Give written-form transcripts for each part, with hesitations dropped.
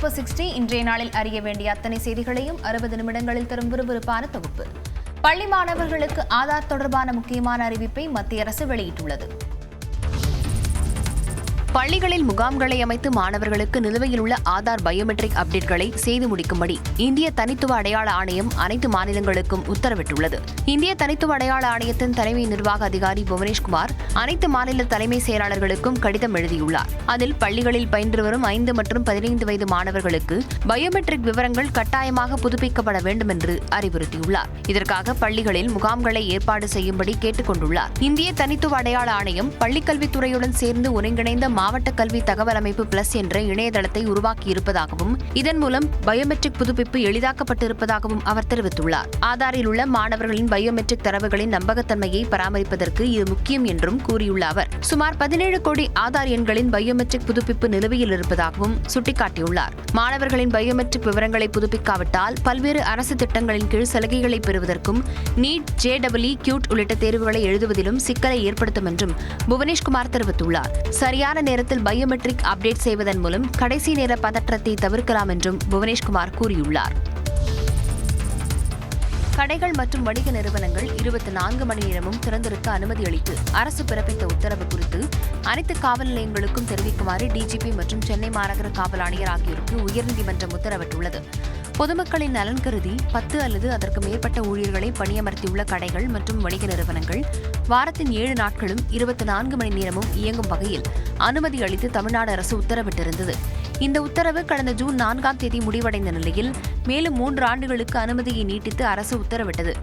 Super 60 இன்றைய நாளில் அறிய வேண்டிய அத்தனை செய்திகளையும் 60 நிமிடங்களில் தரும் விறுவிறுப்பான தொகுப்பு. பள்ளி மாணவர்களுக்கு ஆதார் தொடர்பான முக்கியமான அறிவிப்பை மத்திய அரசு வெளியிட்டுள்ளது. பள்ளிகளில் முகாம்களை அமைத்து மாணவர்களுக்கு நிலுவையில் உள்ள ஆதார் பயோமெட்ரிக் அப்டேட்களை செய்து முடிக்கும்படி இந்திய தனித்துவ அடையாள ஆணையம் அனைத்து மாநிலங்களுக்கும் உத்தரவிட்டுள்ளது. இந்திய தனித்துவ அடையாள ஆணையத்தின் தலைமை நிர்வாக அதிகாரி புவனேஷ்குமார் அனைத்து மாநில தலைமை செயலாளர்களுக்கும் கடிதம் எழுதியுள்ளார். அதில் பள்ளிகளில் பயின்று வரும் 5 மற்றும் 15 வயது மாணவர்களுக்கு பயோமெட்ரிக் விவரங்கள் கட்டாயமாக புதுப்பிக்கப்பட வேண்டும் என்று அறிவுறுத்தியுள்ளார். இதற்காக பள்ளிகளில் முகாம்களை ஏற்பாடு செய்யும்படி கேட்டுக் கொண்டுள்ளார். இந்திய தனித்துவ அடையாள ஆணையம் பள்ளிக்கல்வித்துறையுடன் சேர்ந்து ஒருங்கிணைந்த மாவட்ட கல்வி தகவல் அமைப்பு பிளஸ் என்ற இணையதளத்தை உருவாக்கியிருப்பதாகவும் இதன் மூலம் பயோமெட்ரிக் புதுப்பிப்பு எளிதாக்கப்பட்டிருப்பதாகவும் அவர் தெரிவித்துள்ளார். ஆதாரில் உள்ள மாணவர்களின் பயோமெட்ரிக் தரவுகளின் நம்பகத்தன்மையை பராமரிப்பதற்கு இது முக்கியம் என்றும் கூறியுள்ள அவர் சுமார் 17 கோடி ஆதார் எண்களின் பயோமெட்ரிக் புதுப்பிப்பு நிலுவையில் இருப்பதாகவும் சுட்டிக்காட்டியுள்ளார். மாணவர்களின் பயோமெட்ரிக் விவரங்களை புதுப்பிக்காவிட்டால் பல்வேறு அரசு திட்டங்களின் கீழ் சலுகைகளை பெறுவதற்கும் நீட், JEE, QUT உள்ளிட்ட தேர்வுகளை எழுதுவதிலும் சிக்கலை ஏற்படுத்தும் என்றும் புவனேஷ்குமார் தெரிவித்துள்ளார். சரியான நேரத்தில் பயோமெட்ரிக் அப்டேட் செய்வதன் மூலம் கடைசி நேர பதற்றத்தை தவிர்க்கலாம் என்றும் புவனேஷ்குமார் கூறியுள்ளார். கடைகள் மற்றும் வணிக நிறுவனங்கள் 24 மணி நேரமும் திறந்திருக்க அனுமதி அளித்து அரசு பிறப்பித்த உத்தரவு குறித்து அனைத்து காவல் நிலையங்களுக்கும் தெரிவிக்குமாறு DGP மற்றும் சென்னை மாநகர காவல் ஆணையர் ஆகியோருக்கு உயர்நீதிமன்றம் உத்தரவிட்டுள்ளது. பொதுமக்களின் நலன் கருதி 10 அல்லது அதற்கு மேற்பட்ட ஊழியர்களை பணியமர்த்தியுள்ள கடைகள் மற்றும் வணிக நிறுவனங்கள் வாரத்தின் 7 நாட்களும் 24 மணி நேரமும் இயங்கும் வகையில் அனுமதி அளித்து தமிழ்நாடு அரசு உத்தரவிட்டிருந்தது. இந்த உத்தரவு கடந்த ஜூன் 4ஆம் தேதி முடிவடைந்த நிலையில் மேலும் 3 ஆண்டுகளுக்கு அனுமதியை நீட்டித்து அரசு உத்தரவிட்டது.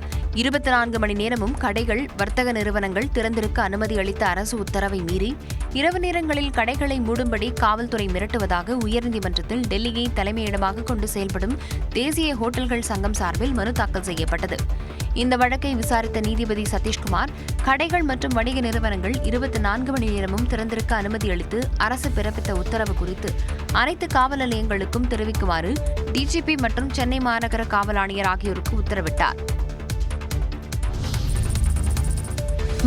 24 மணி நேரமும் கடைகள், வர்த்தக நிறுவனங்கள் திறந்திருக்க அனுமதி அளித்த அரசு உத்தரவை மீறி இரவு நேரங்களில் கடைகளை மூடும்படி காவல்துறை மிரட்டுவதாக உயர்நீதிமன்றத்தில் டெல்லியை தலைமையிடமாக கொண்டு செயல்படும் தேசிய ஹோட்டல்கள் சங்கம் சார்பில் மனு தாக்கல் செய்யப்பட்டது. இந்த வழக்கை விசாரித்த நீதிபதி சதீஷ்குமார் கடைகள் மற்றும் வணிக நிறுவனங்கள் 24 மணி நேரமும் திறந்திருக்க அனுமதி அளித்து அரசு பிறப்பித்த உத்தரவு குறித்து அனைத்து காவல் நிலையங்களுக்கும் தெரிவிக்குமாறு DGP மற்றும் சென்னை மாநகர காவல் ஆணையர் ஆகியோருக்கு உத்தரவிட்டார்.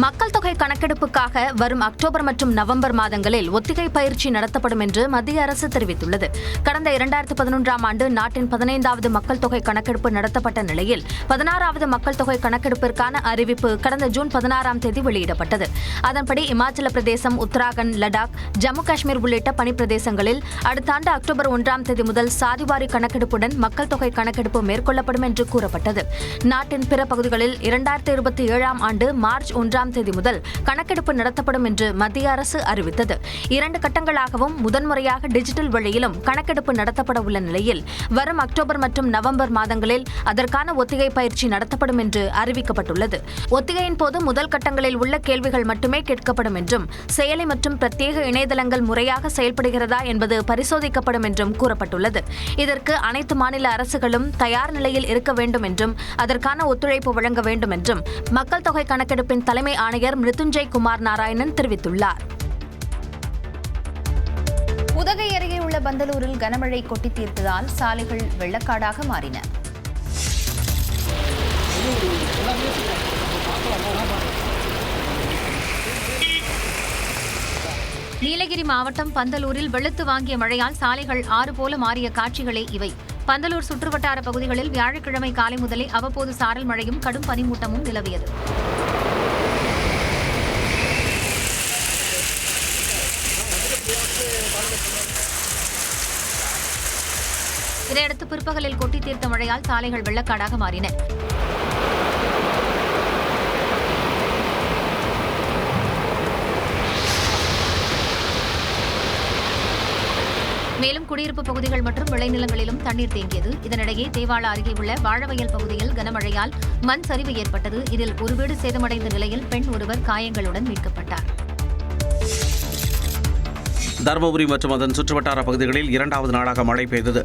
மக்கள் தொகை கணக்கெடுப்புக்காக வரும் அக்டோபர் மற்றும் நவம்பர் மாதங்களில் ஒத்திகை பயிற்சி நடத்தப்படும் என்று மத்திய அரசு தெரிவித்துள்ளது. கடந்த 2011ஆம் ஆண்டு நாட்டின் 15வது மக்கள் தொகை கணக்கெடுப்பு நடத்தப்பட்ட நிலையில் 16வது மக்கள் தொகை கணக்கெடுப்பிற்கான அறிவிப்பு கடந்த ஜூன் 16ஆம் தேதி வெளியிடப்பட்டது. அதன்படி இமாச்சல பிரதேசம், உத்தராகண்ட், லடாக், ஜம்மு காஷ்மீர் உள்ளிட்ட பனிப்பிரதேசங்களில் அடுத்த ஆண்டு அக்டோபர் 1ஆம் தேதி முதல் சாதிவாரி கணக்கெடுப்புடன் மக்கள் தொகை கணக்கெடுப்பு மேற்கொள்ளப்படும் என்று கூறப்பட்டது. நாட்டின் பிற பகுதிகளில் 2027ஆம் ஆண்டு மார்ச் 1ஆம் தேதி முதல் கணக்கெடுப்பு நடத்தப்படும் என்று மத்திய அரசு அறிவித்தது. 2 கட்டங்களாகவும் முதன்முறையாக டிஜிட்டல் வழியிலும் கணக்கெடுப்பு நடத்தப்பட உள்ள நிலையில் வரும் அக்டோபர் மற்றும் நவம்பர் மாதங்களில் அதற்கான ஒத்திகை பயிற்சி நடத்தப்படும் என்று அறிவிக்கப்பட்டுள்ளது. ஒத்திகையின் போது முதல் கட்டங்களில் உள்ள கேள்விகள் மட்டுமே கேட்கப்படும் என்றும் செயலி மற்றும் பிரத்யேக இணையதளங்கள் முறையாக செயல்படுகிறதா என்பது பரிசோதிக்கப்படும் என்றும் கூறப்பட்டுள்ளது. இதற்கு அனைத்து மாநில அரசுகளும் தயார் நிலையில் இருக்க வேண்டும் என்றும் அதற்கான ஒத்துழைப்பு வழங்க வேண்டும் என்றும் மக்கள் தொகை கணக்கெடுப்பின் தலைமை ஆணையர் மிருத்யுஞ்சய் குமார் நாராயணன் தெரிவித்துள்ளார். உதகை அருகே உள்ள பந்தலூரில் கனமழை கொட்டி தீர்த்ததால் சாலைகள் வெள்ளக்காடாக மாறின. நீலகிரி மாவட்டம் பந்தலூரில் வெளுத்து வாங்கிய மழையால் சாலைகள் ஆறு போல மாறிய காட்சிகளே இவை. பந்தலூர் சுற்றுவட்டார பகுதிகளில் வியாழக்கிழமை காலை முதலே அவ்வப்போது சாரல் மழையும் கடும் பனிமூட்டமும் நிலவியது. இதையடுத்து பிற்பகலில் கொட்டி தீர்த்த மழையால் சாலைகள் வெள்ளக்காடாக மாறின. மேலும் குடியிருப்பு பகுதிகள் மற்றும் விளைநிலங்களிலும் தண்ணீர் தேங்கியது. இதனிடையே தேவாள அருகே உள்ள வாழவயல் பகுதியில் கனமழையால் மண் சரிவு ஏற்பட்டது. இதில் ஒரு வீடு சேதமடைந்த நிலையில் பெண் ஒருவர் காயங்களுடன் மீட்கப்பட்டார். தருமபுரி மற்றும் அதன் சுற்றுவட்டார பகுதிகளில் 2வது நாளாக மழை பெய்தது.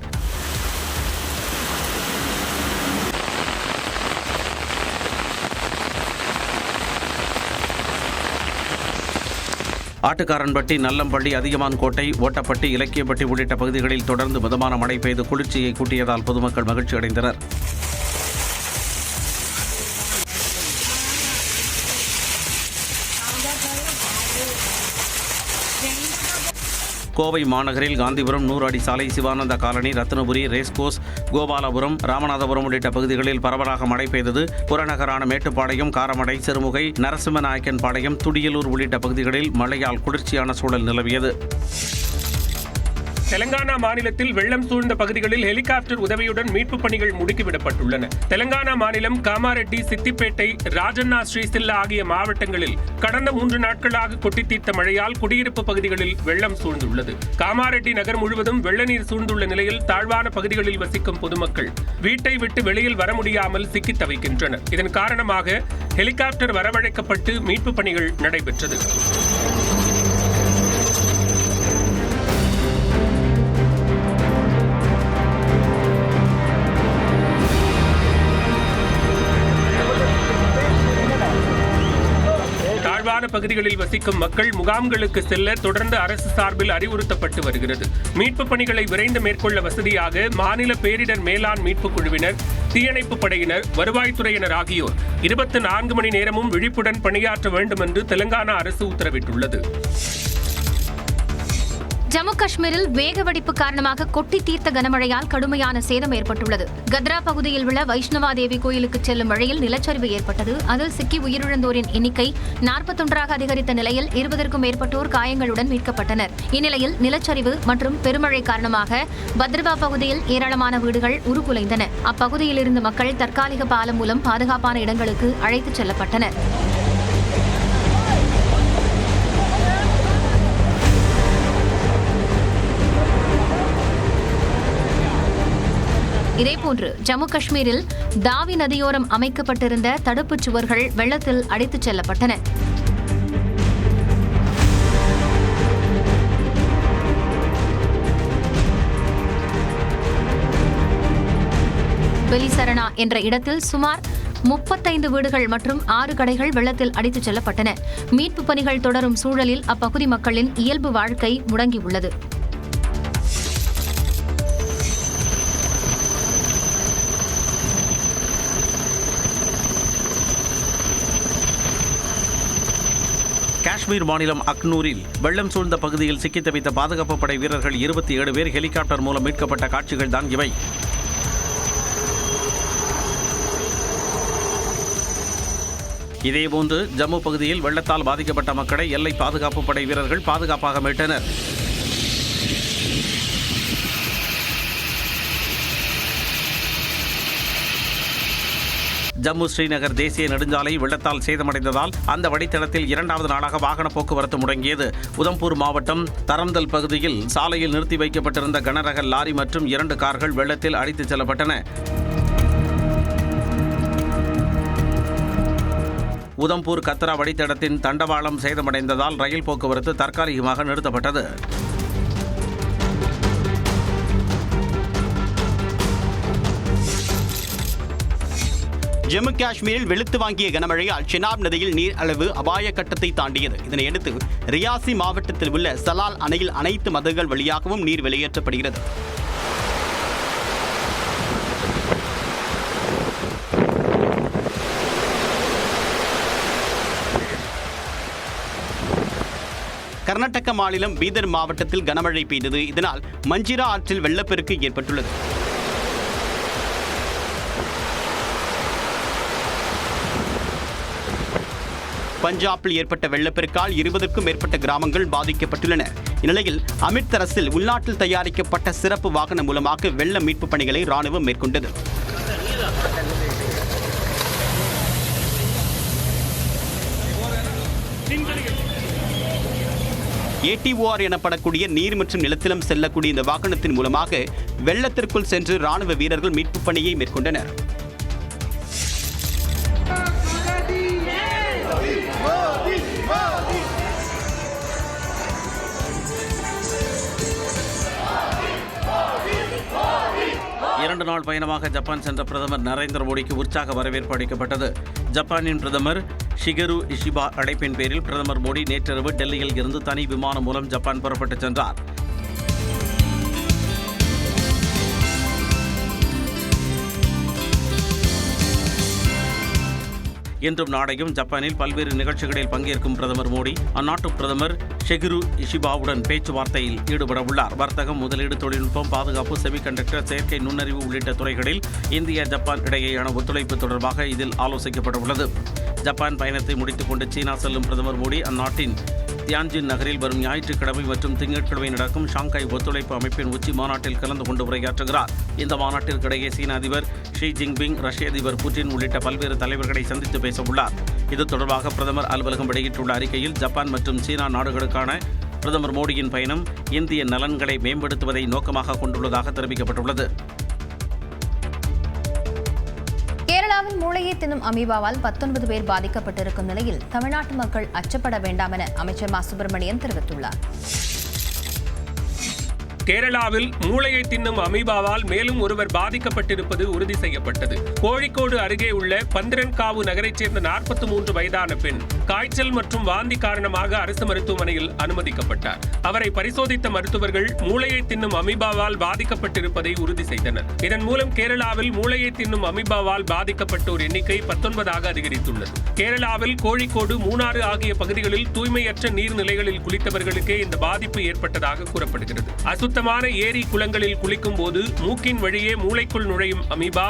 ஆட்டுக்காரன்பட்டி, நல்லம்பள்ளி, அதிகமான் கோட்டை, ஓட்டப்பட்டி, இலக்கியப்பட்டி உள்ளிட்ட பகுதிகளில் தொடர்ந்து மிதமான மழை பெய்து குளிர்ச்சியை கூட்டியதால் பொதுமக்கள் மகிழ்ச்சி அடைந்தனர். கோவை மாநகரில் காந்திபுரம் 100 அடி சாலை, சிவானந்த காலனி, ரத்னபுரி, ரேஸ்கோஸ், கோபாலபுரம், ராமநாதபுரம் உள்ளிட்ட பகுதிகளில் பரவலாக மழை பெய்தது. புறநகரான மேட்டுப்பாளையம், காரமடை, சிறுமுகை, நரசிம்மநாயக்கன் பாளையம், துடியலூர் உள்ளிட்ட பகுதிகளில் மழையால் குளிர்ச்சியான சூழல் நிலவியது. தெலங்கானா மாநிலத்தில் வெள்ளம் சூழ்ந்த பகுதிகளில் ஹெலிகாப்டர் உதவியுடன் மீட்புப் பணிகள் முடுக்கிவிடப்பட்டுள்ளன. தெலங்கானா மாநிலம் காமாரெட்டி, சித்திப்பேட்டை, ராஜண்ணா, ஸ்ரீசில்லா ஆகிய மாவட்டங்களில் கடந்த 3 நாட்களாக கொட்டித்தீர்த்த மழையால் குடியிருப்பு பகுதிகளில் வெள்ளம் சூழ்ந்துள்ளது. காமாரெட்டி நகர் முழுவதும் வெள்ள நீர் சூழ்ந்துள்ள நிலையில் தாழ்வான பகுதிகளில் வசிக்கும் பொதுமக்கள் வீட்டை விட்டு வெளியில் வர முடியாமல் சிக்கித் தவிக்கின்றனர். இதன் காரணமாக ஹெலிகாப்டர் வரவழைக்கப்பட்டு மீட்புப் பணிகள் நடைபெற்றது. பகுதிகளில் வசிக்கும் மக்கள் முகாம்களுக்கு செல்ல தொடர்ந்து அரசு சார்பில் அறிவுறுத்தப்பட்டு வருகிறது. மீட்புப் பணிகளை விரைந்து மேற்கொள்ள வசதியாக மாநில பேரிடர் மேலாண் மீட்புக் குழுவினர், தீயணைப்பு படையினர், வருவாய்த்துறையினர் ஆகியோர் 24 மணி நேரமும் விழிப்புடன் பணியாற்ற வேண்டும் என்று தெலங்கானா அரசு உத்தரவிட்டுள்ளது. ஜம்மு காஷ்மீரில் வேக வெடிப்பு காரணமாக கொட்டி தீர்த்த கனமழையால் கடுமையான சேதம் ஏற்பட்டுள்ளது. கத்ரா பகுதியில் உள்ள வைஷ்ணவா தேவி கோயிலுக்கு செல்லும் வழியில் நிலச்சரிவு ஏற்பட்டது. அதில் சிக்கி உயிரிழந்தோரின் எண்ணிக்கை 41ஆக அதிகரித்த நிலையில் 20க்கும் மேற்பட்டோர் காயங்களுடன் மீட்கப்பட்டனர். இந்நிலையில் நிலச்சரிவு மற்றும் பெருமழை காரணமாக பத்ரவா பகுதியில் ஏராளமான வீடுகள் உருக்குலைந்தன. அப்பகுதியில் இருந்த மக்கள் தற்காலிக பாலம் மூலம் பாதுகாப்பான இடங்களுக்கு அழைத்துச் செல்லப்பட்டனர். இதேபோன்று ஜம்மு காஷ்மீரில் தாவி நதியோரம் அமைக்கப்பட்டிருந்த தடுப்புச் சுவர்கள் வெள்ளத்தில் அடித்துச் செல்லப்பட்டன. பெலிசரணா என்ற இடத்தில் சுமார் 35 வீடுகள் மற்றும் 6 கடைகள் வெள்ளத்தில் அடித்துச் செல்லப்பட்டன. மீட்புப் பணிகள் தொடரும் சூழலில் அப்பகுதி மக்களின் இயல்பு வாழ்க்கை முடங்கியுள்ளது. காஷ்மீர் மாநிலம் அக்னூரில் வெள்ளம் சூழ்ந்த பகுதியில் சிக்கித் தவித்த பாதுகாப்பு படை வீரர்கள் 27 பேர் ஹெலிகாப்டர் மூலம் மீட்கப்பட்ட காட்சிகள் தான் இவை. இதேபோன்று ஜம்மு பகுதியில் வெள்ளத்தால் பாதிக்கப்பட்ட மக்களை எல்லை பாதுகாப்பு படை வீரர்கள் பாதுகாப்பாக மீட்டனர். ஜம்மு ஸ்ரீநகர் தேசிய நெடுஞ்சாலை வெள்ளத்தால் சேதமடைந்ததால் அந்த வழித்தடத்தில் 2வது நாளாக வாகன போக்குவரத்து முடங்கியது. உதம்பூர் மாவட்டம் தரம்தல் பகுதியில் சாலையில் நிறுத்தி வைக்கப்பட்டிருந்த கனரக லாரி மற்றும் 2 கார்கள் வெள்ளத்தில் அடித்துச் செல்லப்பட்டன. உதம்பூர் கத்ரா வழித்தடத்தின் தண்டவாளம் சேதமடைந்ததால் ரயில் போக்குவரத்து தற்காலிகமாக நிறுத்தப்பட்டது. ஜம்மு காஷ்மீரில் வெளுத்து வாங்கிய கனமழையால் செனாப் நதியில் நீர் அளவு அபாய கட்டத்தை தாண்டியது. இதனையடுத்து ரியாசி மாவட்டத்தில் உள்ள சலால் அணையில் அனைத்து மதகுகள் வழியாகவும் நீர் வெளியேற்றப்படுகிறது. கர்நாடக மாநிலம் பீதர் மாவட்டத்தில் கனமழை பெய்தது. இதனால் மஞ்சிரா ஆற்றில் வெள்ளப்பெருக்கு ஏற்பட்டுள்ளது. பஞ்சாபில் ஏற்பட்ட வெள்ளப்பெருக்கால் 20க்கும் மேற்பட்ட கிராமங்கள் பாதிக்கப்பட்டுள்ளன. இந்நிலையில் அமிர்தசரஸில் உள்நாட்டில் தயாரிக்கப்பட்ட சிறப்பு வாகனம் மூலமாக வெள்ள மீட்பு பணிகளை ராணுவம் மேற்கொண்டது. ATOR எனப்படக்கூடிய நீர் மற்றும் நிலத்திலும் செல்லக்கூடிய இந்த வாகனத்தின் மூலமாக வெள்ளத்திற்குள் சென்று ராணுவ வீரர்கள் மீட்பு பணியை மேற்கொண்டனர். இரண்டு நாள் பயணமாக ஜப்பான் சென்ற பிரதமர் நரேந்திர மோடிக்கு உற்சாக வரவேற்பு அளிக்கப்பட்டது. ஜப்பானின் பிரதமர் ஷிகரு இஷிபா அழைப்பின் பேரில் பிரதமர் மோடி நேற்றிரவு டெல்லியில் இருந்து தனி விமானம் மூலம் ஜப்பான் புறப்பட்டுச் சென்றார். இன்றும் நாளையும் ஜப்பானில் பல்வேறு நிகழ்ச்சிகளில் பங்கேற்கும் பிரதமர் மோடி அந்நாட்டு பிரதமர் ஷிகிரு இஷிபாவுடன் பேச்சுவார்த்தையில் ஈடுபட உள்ளார். வர்த்தகம், முதலீடு, தொழில்நுட்பம், பாதுகாப்பு, செமிகண்டக்டர், செயற்கை நுண்ணறிவு உள்ளிட்ட துறைகளில் இந்தியா ஜப்பான் இடையேயான ஒத்துழைப்பு தொடர்பாக இதில் ஆலோசிக்கப்பட உள்ளது. ஜப்பான் பயணத்தை முடித்துக் கொண்டு சீனா செல்லும் பிரதமர் மோடி அந்நாட்டின் தியான்ஜின் நகரில் வரும் ஞாயிற்றுக்கிழமை மற்றும் திங்கட்கிழமை நடக்கும் ஷாங்காய் ஒத்துழைப்பு அமைப்பின் உச்சி மாநாட்டில் கலந்து கொண்டு உரையாற்றுகிறார். இந்த மாநாட்டிற்கிடையே சீன அதிபர் ஷி ஜின்பிங், ரஷ்ய அதிபர் புட்டின் உள்ளிட்ட பல்வேறு தலைவர்களை சந்தித்து பேச உள்ளார். இது தொடர்பாக பிரதமர் அலுவலகம் வெளியிட்டுள்ள அறிக்கையில் ஜப்பான் மற்றும் சீனா நாடுகளுக்கான பிரதமர் மோடியின் பயணம் இந்திய நலன்களை மேம்படுத்துவதை நோக்கமாக கொண்டுள்ளதாக தெரிவிக்கப்பட்டுள்ளது. கேரளாவில் மூளையை தின்னும் அமீபாவால் 19 பேர் பாதிக்கப்பட்டிருக்கும் நிலையில் தமிழ்நாட்டு மக்கள் அச்சப்பட வேண்டாம் என அமைச்சர் மா சுப்பிரமணியன் தெரிவித்துள்ளார். கேரளாவில் மூளையை தின்னும் அமீபாவால் மேலும் ஒருவர் பாதிக்கப்பட்டிருப்பது உறுதி செய்யப்பட்டது. கோழிக்கோடு அருகே உள்ள பந்திரன்காவு நகரைச் சேர்ந்த 43 வயதான பெண் காய்ச்சல் மற்றும் வாந்தி காரணமாக அரசு மருத்துவமனையில் அனுமதிக்கப்பட்டார். அவரை பரிசோதித்த மருத்துவர்கள் மூளையை தின்னும் அமீபாவால் பாதிக்கப்பட்டிருப்பதை உறுதி செய்தனர். இதன் மூலம் கேரளாவில் மூளையை தின்னும் அமீபாவால் பாதிக்கப்பட்டோர் எண்ணிக்கை 19ஆக அதிகரித்துள்ளது. கேரளாவில் கோழிக்கோடு, மூணாறு ஆகிய பகுதிகளில் தூய்மையற்ற நீர்நிலைகளில் குளித்தவர்களுக்கே இந்த பாதிப்பு ஏற்பட்டதாக கூறப்படுகிறது. சுத்தமான ஏரி, குளங்களில் குளிக்கும் போது மூக்கின் வழியே மூளைக்குள் நுழையும் அமீபா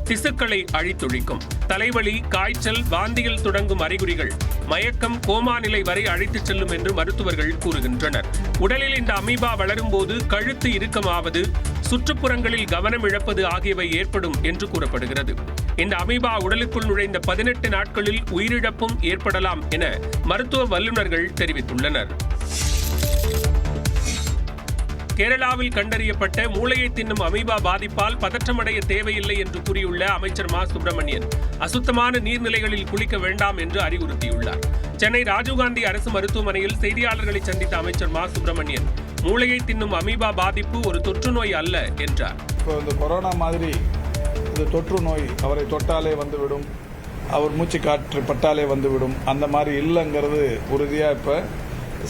திசுக்களை அழித்தொழிக்கும். தலைவலி, காய்ச்சல், வாந்தியில் தொடங்கும் அறிகுறிகள் மயக்கம், கோமா நிலை வரை அழைத்துச் செல்லும் என்று மருத்துவர்கள் கூறுகின்றனர். உடலில் இந்த அமீபா வளரும் போது கழுத்து இறுக்கமாவது, சுற்றுப்புறங்களில் கவனம் இழப்பது ஆகியவை ஏற்படும் என்று கூறப்படுகிறது. இந்த அமீபா உடலுக்குள் நுழைந்த 18 நாட்களில் உயிரிழப்பும் ஏற்படலாம் என மருத்துவ வல்லுநர்கள் தெரிவித்துள்ளனர். கேரளாவில் கண்டறியப்பட்ட மூளையை தின்னும் அமீபா பாதிப்பால் பதற்றமடைய தேவையில்லை என்று கூறியுள்ள அமைச்சர் மா சுப்பிரமணியன் அசுத்தமான நீர்நிலைகளில் குளிக்க வேண்டாம் என்று அறிவுறுத்தியுள்ளார். சென்னை ராஜீவ்காந்தி அரசு மருத்துவமனையில் செய்தியாளர்களை சந்தித்த அமைச்சர் மா சுப்பிரமணியன் மூளையை தின்னும் அமீபா பாதிப்பு ஒரு தொற்று நோய் அல்ல என்றார். இப்போ இந்த கொரோனா மாதிரி இது தொற்று நோய், அவரை தொட்டாலே வந்துவிடும், அவர் மூச்சு காற்று பட்டாலே வந்துவிடும், அந்த மாதிரி இல்லைங்கிறது உறுதியாக இப்போ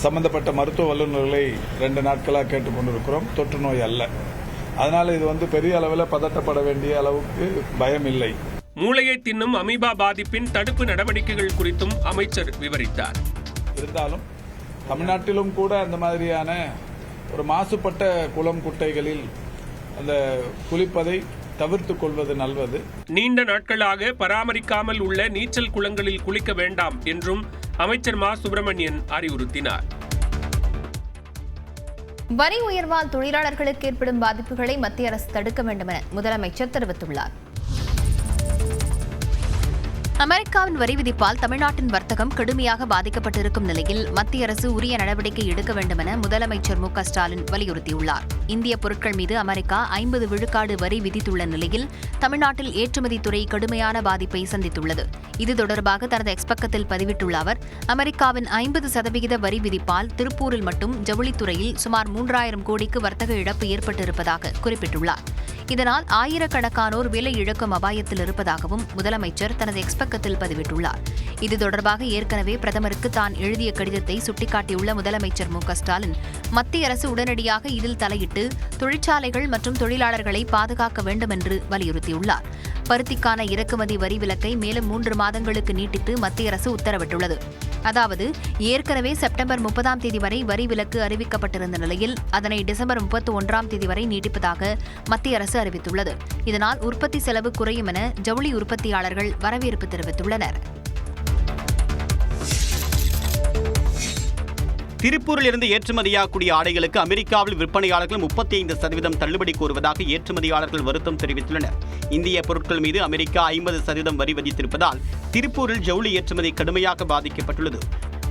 சம்பந்தப்பட்ட மருத்துவ வல்லுநர்களை 2 நாட்களாக கேட்டுக்கொண்டிருக்கிறோம். தொற்று நோய் அல்ல. அதனால இது பெரிய அளவில் பதட்டப்பட வேண்டிய அளவுக்கு பயம் இல்லை. மூளையை தின்னும் அமீபா பாதிப்பின் தடுப்பு நடவடிக்கைகள் குறித்தும் அமைச்சர் விவரித்தார். இருந்தாலும் தமிழ்நாட்டிலும் கூட அந்த மாதிரியான ஒரு மாசுபட்ட குளம், குட்டைகளில் அந்த குளிப்பதை தவிர்த்துக் கொள்வது நல்லது. நீண்ட நாட்களாக பராமரிக்காமல் உள்ள நீச்சல் குளங்களில் குளிக்க வேண்டாம் என்றும் அமைச்சர் மா சுப்பிரமணியன் அறிவுறுத்தினார். வரி உயர்வால் தொழிலாளர்களுக்கு ஏற்படும் பாதிப்புகளை மத்திய அரசு தடுக்க வேண்டும் என முதலமைச்சர் தெரிவித்துள்ளார். அமெரிக்காவின் வரி விதிப்பால் தமிழ்நாட்டின் வர்த்தகம் கடுமையாக பாதிக்கப்பட்டிருக்கும் நிலையில் மத்திய அரசு உரிய நடவடிக்கை எடுக்க வேண்டும் என முதலமைச்சர் மு க ஸ்டாலின் வலியுறுத்தியுள்ளார். இந்திய பொருட்கள் மீது அமெரிக்கா 50 விழுக்காடு வரி விதித்துள்ள நிலையில் தமிழ்நாட்டில் ஏற்றுமதி துறை கடுமையான பாதிப்பை சந்தித்துள்ளது. இது தொடர்பாக தனது எக்ஸ் பக்கத்தில் பதிவிட்டுள்ள அவர், அமெரிக்காவின் 50% வரி விதிப்பால் திருப்பூரில் மட்டும் ஜவுளித்துறையில் சுமார் 3000 கோடிக்கு வர்த்தக இழப்பு ஏற்பட்டிருப்பதாக குறிப்பிட்டுள்ளார். இதனால் ஆயிரக்கணக்கானோர் வேலை இழக்கும் அபாயத்தில் இருப்பதாகவும் முதலமைச்சர் தனது எக்ஸ் பக்கத்தில் பதிவிட்டுள்ளார். இது தொடர்பாக ஏற்கனவே பிரதமருக்கு தான் எழுதிய கடிதத்தை சுட்டிக்காட்டியுள்ள முதலமைச்சர் மு க ஸ்டாலின் மத்திய அரசு உடனடியாக இதில் தலையிட்டு தொழிற்சாலைகள் மற்றும் தொழிலாளர்களை பாதுகாக்க வேண்டும் என்று வலியுறுத்தியுள்ளார். பருத்திக்கான இறக்குமதி வரி விலக்கை மேலும் 3 மாதங்களுக்கு நீட்டித்து மத்திய அரசு உத்தரவிட்டுள்ளது. அதாவது ஏற்கனவே செப்டம்பர் 30ஆம் தேதி வரை வரி விலக்கு அறிவிக்கப்பட்டிருந்த நிலையில் அதனை டிசம்பர் 31ஆம் தேதி வரை நீட்டிப்பதாக மத்திய அரசு அறிவித்துள்ளது. இதனால் உற்பத்தி செலவு குறையும் என ஜவுளி உற்பத்தியாளர்கள் வரவேற்பு தெரிவித்துள்ளனர். திருப்பூரில் இருந்து ஏற்றுமதியாகக்கூடிய ஆடைகளுக்கு அமெரிக்காவில் விற்பனையாளர்கள் 35% தள்ளுபடி கோருவதாக ஏற்றுமதியாளர்கள் வருத்தம் தெரிவித்துள்ளனர். இந்திய பொருட்கள் மீது அமெரிக்கா 50% வரி விதித்திருப்பதால் திருப்பூரில் ஜவுளி ஏற்றுமதி கடுமையாக பாதிக்கப்பட்டுள்ளது.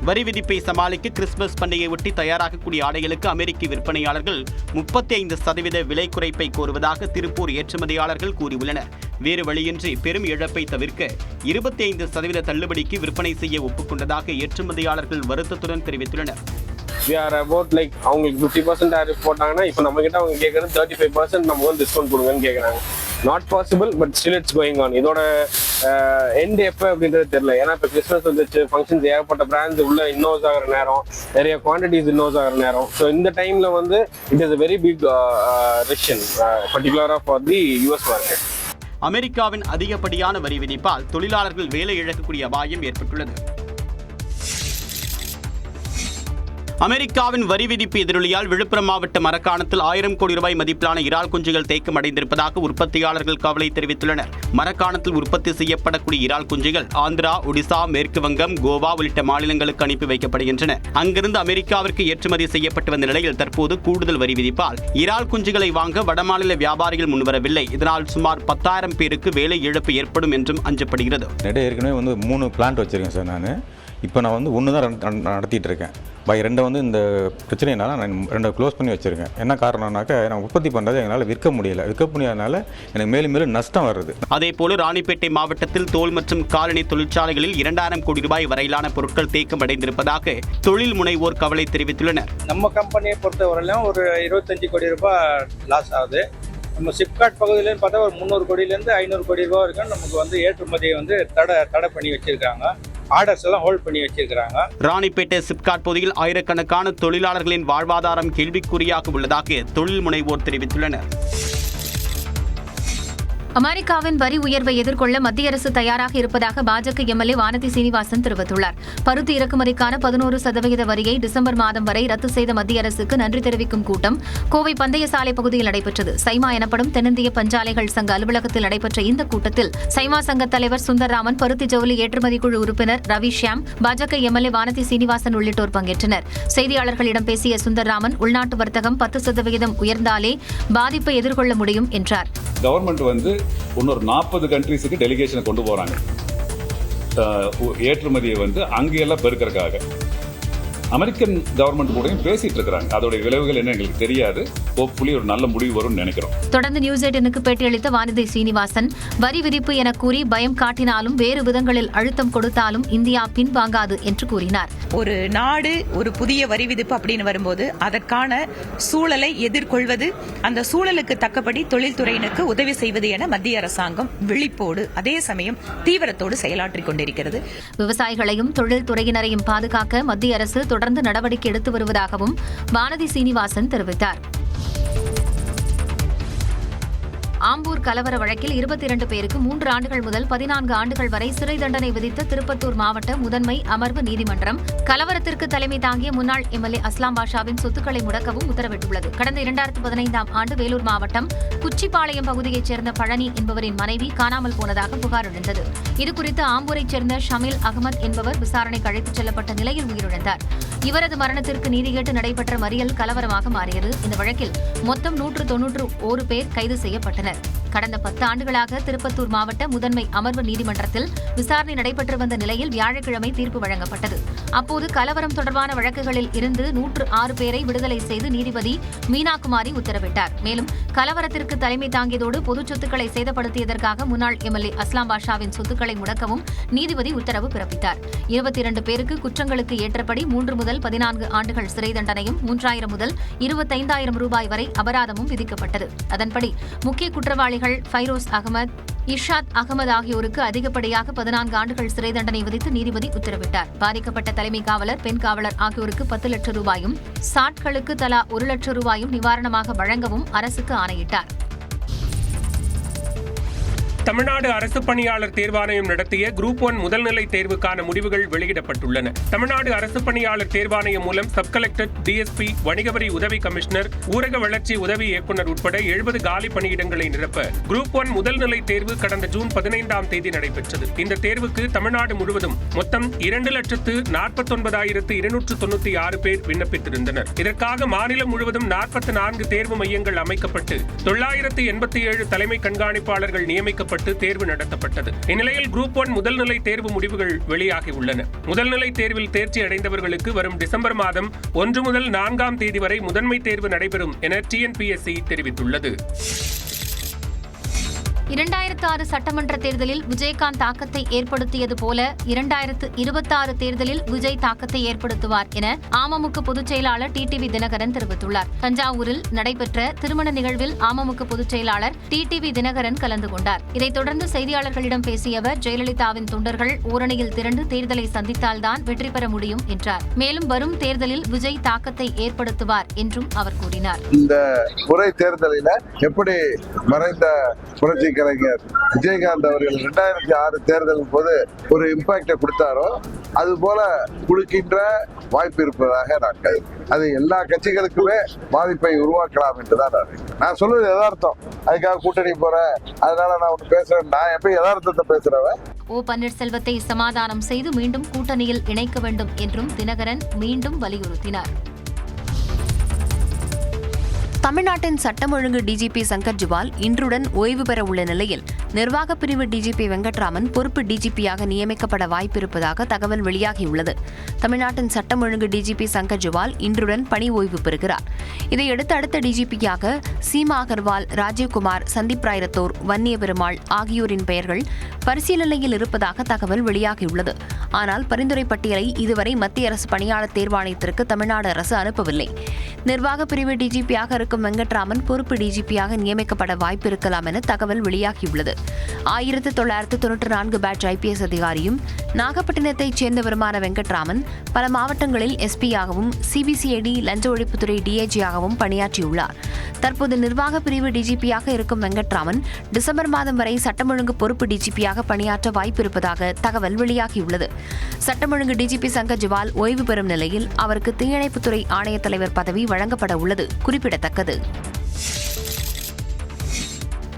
வரி விதிப்பை சமாளிக்க கிறிஸ்துமஸ் பண்டிகையை ஒட்டி தயாராகக்கூடிய ஆடைகளுக்கு அமெரிக்க விற்பனையாளர்கள் 35% விலை குறைப்பை கோருவதாக திருப்பூர் ஏற்றுமதியாளர்கள் கூறியுள்ளனர். வேறு வழியின்றி பெரும் இழப்பை தவிர்க்க 25% தள்ளுபடிக்கு விற்பனை செய்ய ஒப்புக்கொண்டதாக ஏற்றுமதியாளர்கள் வருத்தத்துடன் தெரிவித்துள்ளனர். அவங்களுக்கு 50% டாரிஃப் போட்டாங்கன்னா இப்போ நம்ம கிட்ட அவங்க கேட்கறது 35% நம்ம டிஸ்கவுண்ட் கொடுங்கன்னு கேட்குறாங்க. Not possible, but still it's going on. இதோட எண்ட் எப்போ அப்படின்றது தெரியல. ஏன்னா இப்போ கிறிஸ்மஸ் வந்துச்சு, ஃபங்க்ஷன்ஸ் ஏகப்பட்ட பிராண்ட்ஸ் உள்ள இன்னோஸ் ஆகிற நேரம், நிறைய குவான்டிட்டிஸ் இன்னோஸ் ஆகிற நேரம். ஸோ இந்த டைம்ல it is a very big recession, பர்டிகுலராக ஃபார் தி US மார்க்கெட். அமெரிக்காவின் அதிகப்படியான வரி விதிப்பால் தொழிலாளர்கள் வேலை இழக்கக்கூடிய அபாயம் ஏற்பட்டுள்ளது. அமெரிக்காவின் வரி விதிப்பு எதிரொலியால் விழுப்புரம் மாவட்ட மரக்காணத்தில் 1000 கோடி ரூபாய் மதிப்பிலான இறால் குஞ்சுகள் தேக்கம் அடைந்திருப்பதாக உற்பத்தியாளர்கள் கவலை தெரிவித்துள்ளனர். மரக்காணத்தில் உற்பத்தி செய்யப்படக்கூடிய இறால் குஞ்சுகள் ஆந்திரா, ஒடிசா, மேற்கு வங்கம், கோவா உள்ளிட்ட மாநிலங்களுக்கு அனுப்பி வைக்கப்படுகின்றன. அங்கிருந்து அமெரிக்காவிற்கு ஏற்றுமதி செய்யப்பட்டு வந்த நிலையில் தற்போது கூடுதல் வரி விதிப்பால் இறால் குஞ்சுகளை வாங்க வடமாநில வியாபாரிகள் முன்வரவில்லை. இதனால் சுமார் 10,000 பேருக்கு வேலை இழப்பு ஏற்படும் என்றும் அஞ்சப்படுகிறது. ஏற்கனவே 3 பிளான்ட் வச்சிருக்கேன் சார். நான் இப்போ நான் 1 தான் நடத்திட்டு இருக்கேன். பை 2 இந்த பிரச்சனையினால நான் 2 க்ளோஸ் பண்ணி வச்சுருக்கேன். என்ன காரணம்னாக்கா நான் உற்பத்தி பண்ணுறது எங்களால் விற்க முடியாதனால எனக்கு மேலும் நஷ்டம் வருது. அதேபோல ராணிப்பேட்டை மாவட்டத்தில் தோல் மற்றும் காலணி தொழிற்சாலைகளில் 2000 கோடி ரூபாய் வரையிலான பொருட்கள் தேக்கம் அடைந்திருப்பதாக தொழில் முனைவோர் கவலை தெரிவித்துள்ளனர். நம்ம கம்பெனியை பொறுத்தவரையிலும் ஒரு 25 கோடி ரூபாய் லாஸ் ஆகுது. நம்ம சிப்காட் பகுதியிலேருந்து பார்த்தா ஒரு 300 கோடியிலேருந்து 500 கோடி ரூபாய் வரைக்கும் நமக்கு ஏற்றுமதியை தடை பண்ணி வச்சிருக்காங்க. ஆர்டர்ஸ் எல்லாம் ஹோல்ட் பண்ணி வச்சிருக்காங்க. ராணிப்பேட்டை சிப்காட் பகுதியில் ஆயிரக்கணக்கான தொழிலாளர்களின் வாழ்வாதாரம் கேள்விக்குறியாக உள்ளதாக தொழில் முனைவோர் தெரிவித்துள்ளனர். அமெரிக்காவின் வரி உயர்வை எதிர்கொள்ள மத்திய அரசு தயாராக இருப்பதாக பாஜக எம்எல்ஏ வானதி சீனிவாசன் தெரிவித்துள்ளார். பருத்தி இறக்குமதிக்கான 11% வரியை டிசம்பர் மாதம் வரை ரத்து செய்த மத்திய அரசுக்கு நன்றி தெரிவிக்கும் கூட்டம் கோவை பந்தய சாலை பகுதியில் நடைபெற்றது. சைமா எனப்படும் தென்னிந்திய பஞ்சாலைகள் சங்க அலுவலகத்தில் நடைபெற்ற இந்த கூட்டத்தில் சைமா சங்க தலைவர் சுந்தர்ராமன், பருத்தி ஜவுளி ஏற்றுமதி குழு உறுப்பினர் ரவி ஷியாம், பாஜக எம்எல்ஏ வானதி சீனிவாசன் உள்ளிட்டோர் பங்கேற்றனர். செய்தியாளர்களிடம் பேசிய சுந்தர்ராமன், உள்நாட்டு வர்த்தகம் 10% உயர்ந்தாலே பாதிப்பை எதிர்கொள்ள முடியும் என்றார். கவர்மெண்ட் இன்னொரு 40 கண்ட்ரீஸுக்கு டெலிகேஷனை கொண்டு போறாங்க. ஏற்றுமதியை அங்கெல்லாம் பெருக்கிறதுக்காக அமெரிக்கன் கவர்மெண்ட் கூடயும் பேசிட்டு இருக்காங்க. அதோட விளைவுகள் என்ன எங்களுக்கு தெரியாது. ஹோப்ஃபுல்லி ஒரு நல்ல முடிவு வரும்னு நினைக்கிறோம். தொடர்ந்து நியூஸ் 18க்கு பேட்டியளித்த வானதி சீனிவாசன், வரி விதிப்பு என கூறி பயம் காட்டினாலும் வேறு விதங்களில் அழுத்தம் கொடுத்தாலும் இந்தியா பின்வாங்காது என்று கூறினார். ஒரு நாடு ஒரு புதிய வரி விதிப்பு அப்படின்னு வரும்போது அதற்கான சூழலை எதிர்கொள்வது, அந்த சூழலுக்கு தக்கபடி தொழில்துறையினருக்கு உதவி செய்வது என மத்திய அரசாங்கம் விழிப்போடு அதே சமயம் தீவிரத்தோடு செயலாற்றிக் கொண்டிருக்கிறது. விவசாயிகளையும் தொழில்துறையினரையும் பாதுகாக்க மத்திய அரசு தொடர்ந்து நடவடிக்கை எடுத்து வருவதாகவும் வானதி சீனிவாசன் தெரிவித்தார். ஆம்பூர் கலவர வழக்கில் 22 பேருக்கு 3 ஆண்டுகள் முதல் 14 ஆண்டுகள் வரை சிறை தண்டனை விதித்த திருப்பத்தூர் மாவட்ட முதன்மை அமர்வு நீதிமன்றம் கலவரத்திற்கு தலைமை தாங்கிய முன்னாள் எம்எல்ஏ அஸ்லாம் பாஷாவின் சொத்துக்களை முடக்கவும் உத்தரவிட்டுள்ளது. கடந்த 2015ஆம் ஆண்டு வேலூர் மாவட்டம் குச்சிப்பாளையம் பகுதியைச் சேர்ந்த பழனி என்பவரின் மனைவி காணாமல் போனதாக புகார் எழுந்தது. இதுகுறித்து ஆம்பூரைச் சேர்ந்த ஷமீல் அகமது என்பவர் விசாரணைக்கு அழைத்துச் செல்லப்பட்ட நிலையில் உயிரிழந்தார். இவரது மரணத்திற்கு நீதி கேட்டு நடைபெற்ற மறியல் கலவரமாக மாறியது. இந்த வழக்கில் மொத்தம் 191 பேர் கைது செய்யப்பட்டனர். கடந்த 10 ஆண்டுகளாக திருப்பத்தூர் மாவட்ட முதன்மை அமர்வு நீதிமன்றத்தில் விசாரணை நடைபெற்று வந்த நிலையில் வியாழக்கிழமை தீர்ப்பு வழங்கப்பட்டது. அப்போது கலவரம் தொடர்பான வழக்குகளில் இருந்து 106 பேரை விடுதலை செய்து நீதிபதி மீனாகுமாரி உத்தரவிட்டார். மேலும் கலவரத்திற்கு தலைமை தாங்கியதோடு பொது சொத்துக்களை சேதப்படுத்தியதற்காக முன்னாள் எம்எல்ஏ அஸ்லாம் பாஷாவின் சொத்துக்களை முடக்கவும் நீதிபதி உத்தரவு பிறப்பித்தார். 22 பேருக்கு குற்றங்களுக்கு ஏற்றபடி 3 முதல் 14 ஆண்டுகள் சிறை தண்டனையும் 3000 முதல் 25,000 ரூபாய் வரை அபராதமும் விதிக்கப்பட்டது. அதன்படி முக்கிய குற்றவாளிகள் ஃபைரோஸ் அகமது, இர்ஷாத் அகமது ஆகியோருக்கு அதிகப்படியாக 14 ஆண்டுகள் சிறை தண்டனை விதித்து நீதிபதி உத்தரவிட்டார். பாதிக்கப்பட்ட தலைமை காவலர், பெண் காவலர் ஆகியோருக்கு 10 லட்சம் ரூபாயும், சாட்களுக்கு தலா 1 லட்சம் ரூபாயும் நிவாரணமாக வழங்கவும் அரசுக்கு ஆணையிட்டார். தமிழ்நாடு அரசு பணியாளர் தேர்வாணையம் நடத்திய குரூப் 1 முதல்நிலை தேர்வுக்கான முடிவுகள் வெளியிடப்பட்டுள்ளன. தமிழ்நாடு அரசு பணியாளர் தேர்வாணையம் மூலம் சப் கலெக்டர், டிஎஸ்பி, வணிக வரி உதவி கமிஷனர், ஊரக வளர்ச்சி உதவி இயக்குநர் உட்பட 70 காலி பணியிடங்களை நிரப்ப குரூப் 1 முதல்நிலை தேர்வு கடந்த ஜூன் 15ஆம் தேதி நடைபெற்றது. இந்த தேர்வுக்கு தமிழ்நாடு முழுவதும் மொத்தம் 2,49,296 பேர் விண்ணப்பித்திருந்தனர். இதற்காக மாநிலம் முழுவதும் 44 தேர்வு மையங்கள் அமைக்கப்பட்டு 987 தலைமை கண்காணிப்பாளர்கள் நியமிக்கப்பட்டு தேர்வு நடத்தப்பட்டது. இந்நிலையில் குரூப் 1 முதல்நிலை தேர்வு முடிவுகள் வெளியாகியுள்ளன. முதல்நிலை தேர்வில் தேர்ச்சி அடைந்தவர்களுக்கு வரும் டிசம்பர் மாதம் 1 முதல் 4ஆம் தேதி வரை முதன்மை தேர்வு நடைபெறும் என டிஎன்பிஎஸ்சி தெரிவித்துள்ளது. 2006 சட்டமன்ற தேர்தலில் விஜயகாந்த் தாக்கத்தை ஏற்படுத்தியது போல 2026 தேர்தலில் விஜய் தாக்கத்தை ஏற்படுத்துவார் என அமமுக பொதுச் செயலாளர் டிடிவி தினகரன் தெரிவித்துள்ளார். தஞ்சாவூரில் நடைபெற்ற திருமண நிகழ்வில் அமமுக பொதுச் செயலாளர் டிடிவி தினகரன் கலந்து கொண்டார். இதைத் தொடர்ந்து செய்தியாளர்களிடம் பேசிய அவர், ஜெயலலிதாவின் தொண்டர்கள் ஓரணியில் திரண்டு தேர்தலை சந்தித்தால்தான் வெற்றி பெற முடியும் என்றார். மேலும் வரும் தேர்தலில் விஜய் தாக்கத்தை ஏற்படுத்துவார் என்றும் அவர் கூறினார். இந்த முறை தேர்தலில் எப்படி மறைந்த புரட்சி கலைஞர் விஜயகாந்த் அவர்கள் 2006 தேர்தலின் போது ஒரு இம்பாக்டை கொடுத்தாரோ அது போல கொடுக்கின்ற வாய்ப்பு இருப்பதாக நான் கருதுகிறேன். அது எல்லா கட்சிகளுக்குமே பாதிப்பை உருவாக்கலாம் என்றுதான் நான் சொல்வது யதார்த்தம். அதுக்காக கூட்டணி போறேன், அதனால நான் ஒண்ணு பேசுறேன். நான் எப்ப யதார்த்தத்தை பேசுறவன். ஓ பன்னீர்செல்வத்தை சமாதானம் செய்து மீண்டும் கூட்டணியில் இணைக்க வேண்டும் என்றும் தினகரன் மீண்டும் வலியுறுத்தினார். தமிழ்நாட்டின் சட்டம் ஒழுங்கு டிஜிபி சங்கர் ஜிவால் இன்றுடன் ஓய்வு பெற உள்ள நிலையில் நிர்வாகப் பிரிவு டிஜிபி வெங்கட்ராமன் பொறுப்பு டிஜிபியாக நியமிக்கப்பட வாய்ப்பிருப்பதாக தகவல் வெளியாகியுள்ளது. தமிழ்நாட்டின் சட்டம் ஒழுங்கு டிஜிபி சங்கர் ஜிவால் இன்றுடன் பணி ஓய்வு பெறுகிறார். இதையடுத்து அடுத்த டிஜிபியாக சீமா அகர்வால், ராஜீவ்குமார், சந்தீப் ராய் ரத்தோர், வன்னிய பெருமாள் ஆகியோரின் பெயர்கள் பரிசீலனையில் இருப்பதாக தகவல் வெளியாகியுள்ளது. ஆனால் பரிந்துரை பட்டியலை இதுவரை மத்திய அரசு பணியாளர் தேர்வாணையத்திற்கு தமிழ்நாடு அரசு அனுப்பவில்லை. நிர்வாகப் பிரிவு டிஜிபியாக இருக்கும் வெங்கட்ராமன் பொறுப்பு டிஜிபியாக நியமிக்கப்பட வாய்ப்பிருக்கலாம் என தகவல் வெளியாகியுள்ளது. 1994 பேட்ச் IPS அதிகாரியும் நாகப்பட்டினத்தைச் சேர்ந்தவருமான வெங்கட்ராமன் பல மாவட்டங்களில் எஸ்பியாகவும் CBCID லஞ்ச ஒழிப்புத்துறை DIGயாகவும் பணியாற்றியுள்ளார். தற்போது நிர்வாக பிரிவு டிஜிபியாக இருக்கும் வெங்கட்ராமன் டிசம்பர் மாதம் வரை சட்டம் ஒழுங்கு பொறுப்பு டிஜிபியாக பணியாற்ற வாய்ப்பிருப்பதாக தகவல் வெளியாகியுள்ளது. சட்டம் ஒழுங்கு டிஜிபி சங்கர் ஜிவால் ஓய்வு பெறும் நிலையில் அவருக்கு தீயணைப்புத்துறை ஆணைய தலைவர் பதவி வழங்கப்பட உள்ளது குறிப்பிடத்தக்கது.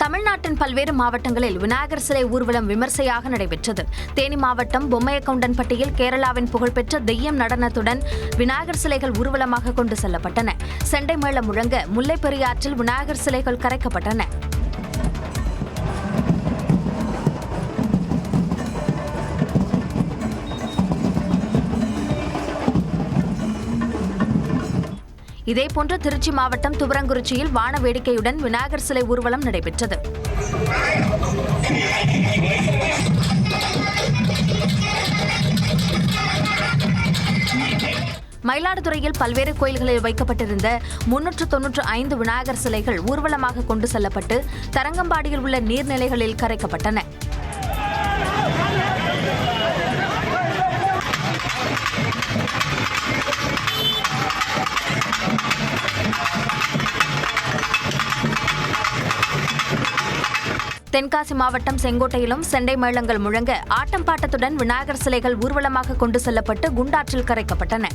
தமிழ்நாட்டின் பல்வேறு மாவட்டங்களில் விநாயகர் சிலை ஊர்வலம் விமர்சையாக நடைபெற்றது. தேனி மாவட்டம் பொம்மையக்கவுண்டன்பட்டியில் கேரளாவின் புகழ்பெற்ற தெய்யம் நடனத்துடன் விநாயகர் சிலைகள் ஊர்வலமாக கொண்டு செல்லப்பட்டன. செண்டை மேளம் முழங்க முல்லைப் பெரியாற்றில் விநாயகர் சிலைகள் கரைக்கப்பட்டன. இதேபோன்று திருச்சி மாவட்டம் துவரங்குறிச்சியில் வான வேடிக்கையுடன் விநாயகர் சிலை ஊர்வலம் நடைபெற்றது. மயிலாடுதுறையில் பல்வேறு கோயில்களில் வைக்கப்பட்டிருந்த 395 விநாயகர் சிலைகள் ஊர்வலமாக கொண்டு செல்லப்பட்டு தரங்கம்பாடியில் உள்ள நீர்நிலைகளில் கரைக்கப்பட்டன. தென்காசி மாவட்டம் செங்கோட்டையிலும் செண்டை மேளங்கள் முழங்க ஆட்டம் பாட்டத்துடன் விநாயகர் சிலைகள் ஊர்வலமாக கொண்டு செல்லப்பட்டு குண்டாற்றில் கரைக்கப்பட்டன.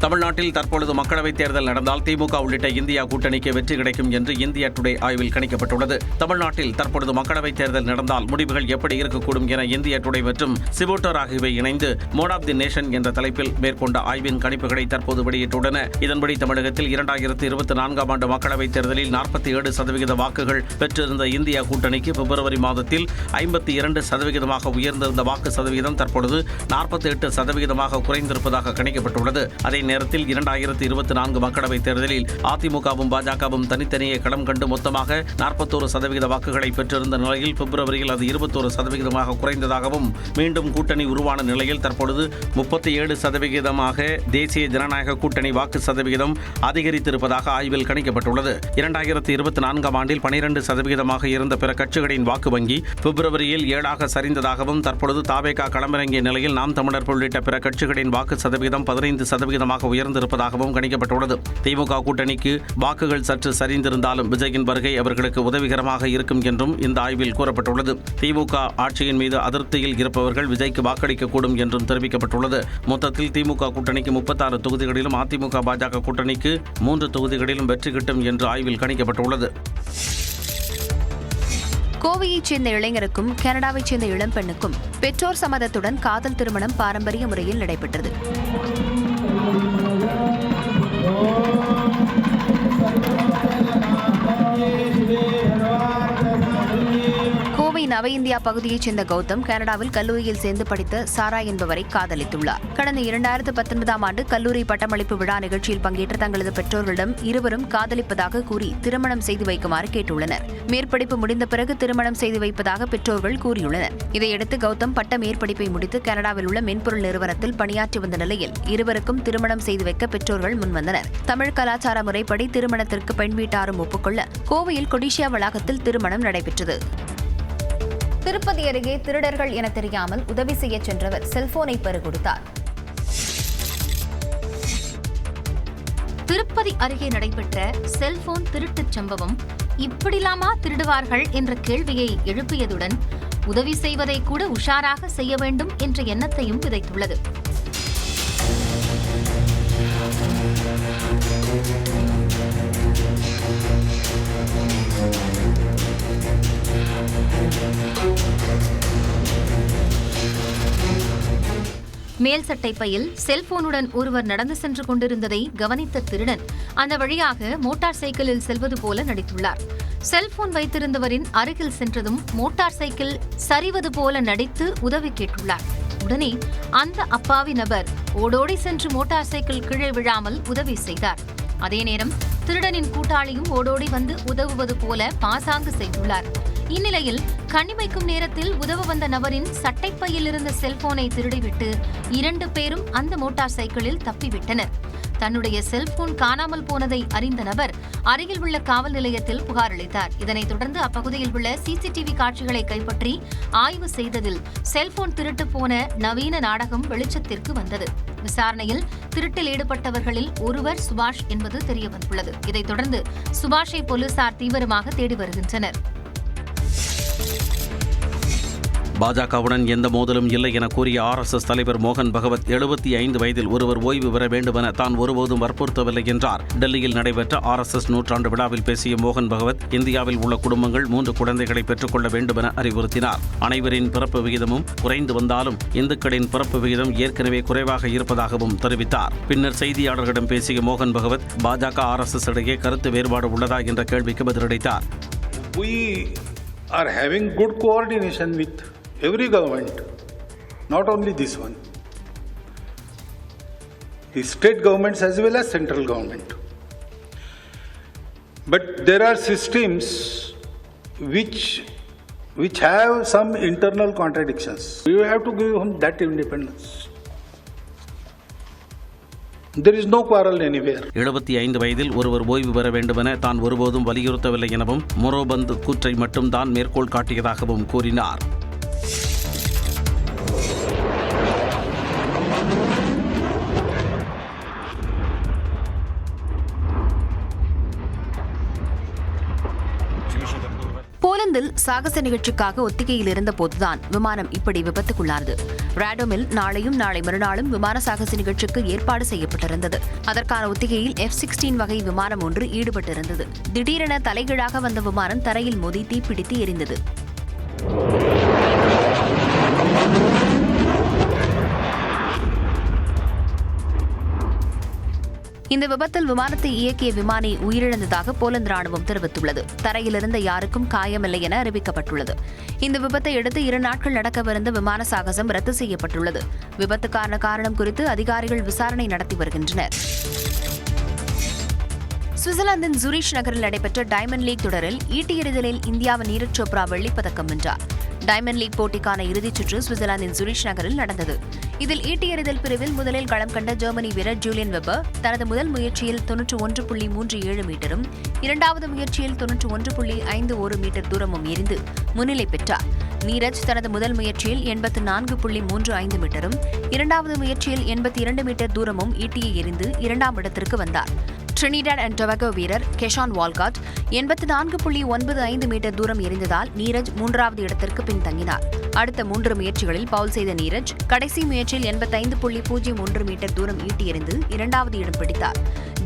தமிழ்நாட்டில் தற்பொழுது மக்களவைத் தேர்தல் நடந்தால் திமுக உள்ளிட்ட இந்தியா கூட்டணிக்கு வெற்றி கிடைக்கும் என்று இந்தியா டுடே ஆய்வில் கணிக்கப்பட்டுள்ளது. தமிழ்நாட்டில் தற்பொழுது மக்களவைத் தேர்தல் நடந்தால் முடிவுகள் எப்படி இருக்கக்கூடும் என இந்தியா டுடே மற்றும் சிவோட்டர் ஆகியவை இணைந்து மோட் ஆஃப் தி நேஷன் என்ற தலைப்பில் மேற்கொண்ட ஆய்வின் கணிப்புகளை தற்போது வெளியிட்டுள்ளன. இதன்படி தமிழகத்தில் 2024 ஆண்டு மக்களவைத் தேர்தலில் 47% வாக்குகள் பெற்றிருந்த இந்தியா கூட்டணிக்கு பிப்ரவரி மாதத்தில் 52% உயர்ந்திருந்த வாக்கு சதவீதம் தற்பொழுது 48% குறைந்திருப்பதாக கணிக்கப்பட்டுள்ளது. அதே நேரத்தில் 2024 மக்களவைத் தேர்தலில் அதிமுகவும் பாஜகவும் தனித்தனியே களம் கண்டு மொத்தமாக 41% வாக்குகளை பெற்றிருந்த நிலையில் பிப்ரவரியில் அது 21% குறைந்ததாகவும் மீண்டும் கூட்டணி உருவான நிலையில் தற்பொழுது 37% தேசிய ஜனநாயக கூட்டணி வாக்கு சதவிகிதம் அதிகரித்திருப்பதாக ஆய்வில் கணிக்கப்பட்டுள்ளது. 2024 ஆண்டில் 12% இருந்த பிற கட்சிகளின் வாக்கு வங்கி பிப்ரவரியில் 7 சரிந்ததாகவும் தற்பொழுது தாவேகா களமிறங்கிய நிலையில் நாம் தமிழர் உள்ளிட்ட பிற கட்சிகளின் வாக்கு சதவிகிதம் 15% உயர்ந்திருப்பதாகவும் கணிக்கப்பட்டுள்ளது. திமுக கூட்டணிக்கு வாக்குகள் சற்று சரிந்திருந்தாலும் விஜயின் வருகை அவர்களுக்கு உதவிகரமாக இருக்கும் என்றும் இந்த ஆய்வில் கூறப்பட்டுள்ளது. திமுக ஆட்சியின் மீது அதிருப்தியில் இருப்பவர்கள் விஜய்க்கு வாக்களிக்கக்கூடும் என்றும் தெரிவிக்கப்பட்டுள்ளது. மொத்தத்தில் திமுக கூட்டணிக்கு 36 தொகுதிகளிலும் அதிமுக பாஜக கூட்டணிக்கு 3 தொகுதிகளிலும் வெற்றி கிட்டும் என்று ஆய்வில் கணிக்கப்பட்டுள்ளது. கோவையைச் சேர்ந்த இளைஞருக்கும் கனடாவைச் சேர்ந்த இளம்பெண்ணுக்கும் பெற்றோர் சம்மதத்துடன் காதல் திருமணம் பாரம்பரிய முறையில் நடைபெற்றது. கோவை நவ இந்தியா பகுதியைச் சேர்ந்த கௌதம் கனடாவில் கல்லூரியில் சேர்ந்து படித்த சாரா என்பவரை காதலித்துள்ளார். கடந்த 2019 ஆண்டு கல்லூரி பட்டமளிப்பு விழா நிகழ்ச்சியில் பங்கேற்ற தங்களது பெற்றோர்களிடம் இருவரும் காதலிப்பதாக கூறி திருமணம் செய்து வைக்குமாறு கேட்டுள்ளனர். மேற்படிப்பு முடிந்த பிறகு திருமணம் செய்து வைப்பதாக பெற்றோர்கள் கூறியுள்ளனர். இதையடுத்து கௌதம் பட்ட மேற்படிப்பை முடித்து கனடாவில் உள்ள மென்பொருள் நிறுவனத்தில் பணியாற்றி வந்த நிலையில் இருவருக்கும் திருமணம் செய்து வைக்க பெற்றோர்கள் முன்வந்தனர். தமிழ் கலாச்சார முறைப்படி திருமணத்திற்கு பெண் வீட்டாரும் ஒப்புக்கொள்ள கோவையில் கொடிஷியா வளாகத்தில் திருமணம் நடைபெற்றது. திருப்பதி அருகே திருடர்கள் என தெரியாமல் உதவி செய்ய சென்றவர் செல்போனை பறிகொடுத்தார். திருப்பதி அருகே நடைபெற்ற செல்போன் திருட்டுச் சம்பவம் இப்படிலாமா திருடுவார்கள் என்ற கேள்வியை எழுப்பியதுடன் உதவி செய்வதை கூட உஷாராக செய்ய வேண்டும் என்ற எண்ணத்தையும் விதைத்துள்ளது. மேல் சட்டை பையில் செல்போனுடன் ஒருவர் நடந்து சென்று கொண்டிருந்ததை கவனித்த திருடன் அந்த வழியாக மோட்டார் சைக்கிளில் செல்வது போல நடித்துள்ளார். செல்போன் வைத்திருந்தவரின் அருகில் சென்றதும் மோட்டார் சைக்கிள் சரிவது போல நடித்து உதவி கேட்டுள்ளார். உடனே அந்த அப்பாவி நபர் ஓடோடி சென்று மோட்டார் சைக்கிள் கீழே விழாமல் உதவி செய்தார். அதே நேரம் திருடனின் கூட்டாளியும் ஓடோடி வந்து உதவுவது போல பாசாங்கு செய்துள்ளார். இந்நிலையில் கண்ணிமைக்கும் நேரத்தில் உதவ வந்த நபரின் சட்டைப்பையில் இருந்த செல்போனை திருடிவிட்டு 2 பேரும் அந்த மோட்டார் சைக்கிளில் தப்பிவிட்டனர். தன்னுடைய செல்போன் காணாமல் போனதை அறிந்த நபர் அருகில் உள்ள காவல் நிலையத்தில் புகார் அளித்தார். இதனைத் தொடர்ந்து அப்பகுதியில் உள்ள சிசிடிவி காட்சிகளை கைப்பற்றி ஆய்வு செய்ததில் செல்போன் திருட்டு போன நவீன நாடகம் வெளிச்சத்திற்கு வந்தது. விசாரணையில் திருட்டில் ஈடுபட்டவர்களில் ஒருவர் சுபாஷ் என்பது தெரியவந்துள்ளது. இதைத் தொடர்ந்து சுபாஷை போலீசார் தீவிரமாக தேடி வருகின்றனர். பாஜகவுடன் எந்த மோதலும் இல்லை என கூறிய RSS தலைவர் மோகன் பகவத் 75 வயதில் ஒருவர் ஓய்வு பெற வேண்டுமென தான் ஒருபோதும் வற்புறுத்தவில்லை என்றார். டெல்லியில் நடைபெற்ற RSS நூற்றாண்டு விழாவில் பேசிய மோகன் பகவத் இந்தியாவில் உள்ள குடும்பங்கள் 3 குழந்தைகளை பெற்றுக்கொள்ள வேண்டுமென அறிவுறுத்தினார். அனைவரின் பிறப்பு விகிதமும் குறைந்து வந்தாலும் இந்துக்களின் பிறப்பு விகிதம் ஏற்கனவே குறைவாக இருப்பதாகவும் தெரிவித்தார். பின்னர் செய்தியாளர்களிடம் பேசிய மோகன் பகவத் பாஜக RSS இடையே கருத்து வேறுபாடு உள்ளதா என்ற கேள்விக்கு பதிலளித்தார். We are having good coordination with every government, not only this one, the state governments as well as central government. But there are systems which have some internal contradictions. You have to give them that independence. There is no quarrel anywhere. 75 வயதில் ஒருவர் ஓய்வு பெற வேண்டுமென தான் ஒருபோதும் வலியுறுத்தவில்லை எனவும் மொரோபந்த் கூற்றை மட்டும் தான் மேற்கோள் காட்டியதாகவும் கூறினார். போலந்தில் சாகச நிகழ்ச்சிக்காக ஒத்திகையில் இருந்தபோதுதான் விமானம் இப்படி விபத்துக்குள்ளானது. ராடோமில் நாளையும் நாளை மறுநாளும் விமான சாகச நிகழ்ச்சிக்கு ஏற்பாடு செய்யப்பட்டிருந்தது. அதற்கான ஒத்திகையில் F-16 வகை விமானம் ஒன்று ஈடுபட்டிருந்தது. திடீரென தலைகீழாக வந்த விமானம் தரையில் மோதி தீப்பிடித்து எரிந்தது. இந்த விபத்தில் விமானத்தை இயக்கிய விமானி உயிரிழந்ததாக போலந்து ராணுவம் தெரிவித்துள்ளது. தரையிலிருந்த யாருக்கும் காயமில்லை என அறிவிக்கப்பட்டுள்ளது. இந்த விபத்தை அடுத்து 2 நாட்கள் நடக்கவிருந்த விமான சாகசம் ரத்து செய்யப்பட்டுள்ளது. விபத்துக்கான காரணம் குறித்து அதிகாரிகள் விசாரணை நடத்தி வருகின்றனர். சுவிட்சர்லாந்தின் ஜூரிச் நகரில் நடைபெற்ற டைமண்ட் லீக் தொடரில் ஈட்டி எறிதலில் இந்தியாவின் நீரஜ் சோப்ரா வெள்ளிப்பதக்கம் வென்றார். டைமண்ட் லீக் போட்டிக்கான இறுதிச் சுற்று சுவிட்சர்லாந்தின் ஜூரிச் நகரில் நடந்தது. இதில் ஈட்டி எறிதல் பிரிவில் முதலில் களம் கண்ட ஜெர்மனி வீரர் ஜூலியன் வெபர் தனது முதல் முயற்சியில் 91.37 மீட்டரும், இரண்டாவது முயற்சியில் 91.51 மீட்டர் தூரமும் எறிந்து முன்னிலை பெற்றார். நீரஜ் தனது முதல் முயற்சியில் 84.35 மீட்டரும், இரண்டாவது முயற்சியில் 82 மீட்டர் தூரமும் ஈட்டியை எறிந்து 2ஆம் இடத்திற்கு வந்தார். ட்ரினிடாட் அண்ட் டொபாகோ வீரர் கெஷான் வால்காட் 84.95 மீட்டர் தூரம் எறிந்ததால் நீரஜ் 3வது இடத்திற்கு பின்தங்கினார். அடுத்த 3 முயற்சிகளில் பவுல் செய்த நீரஜ் கடைசி முயற்சியில் 85.01 மீட்டர் தூரம் ஈட்டி எறிந்து 2வது இடம் பிடித்தார்.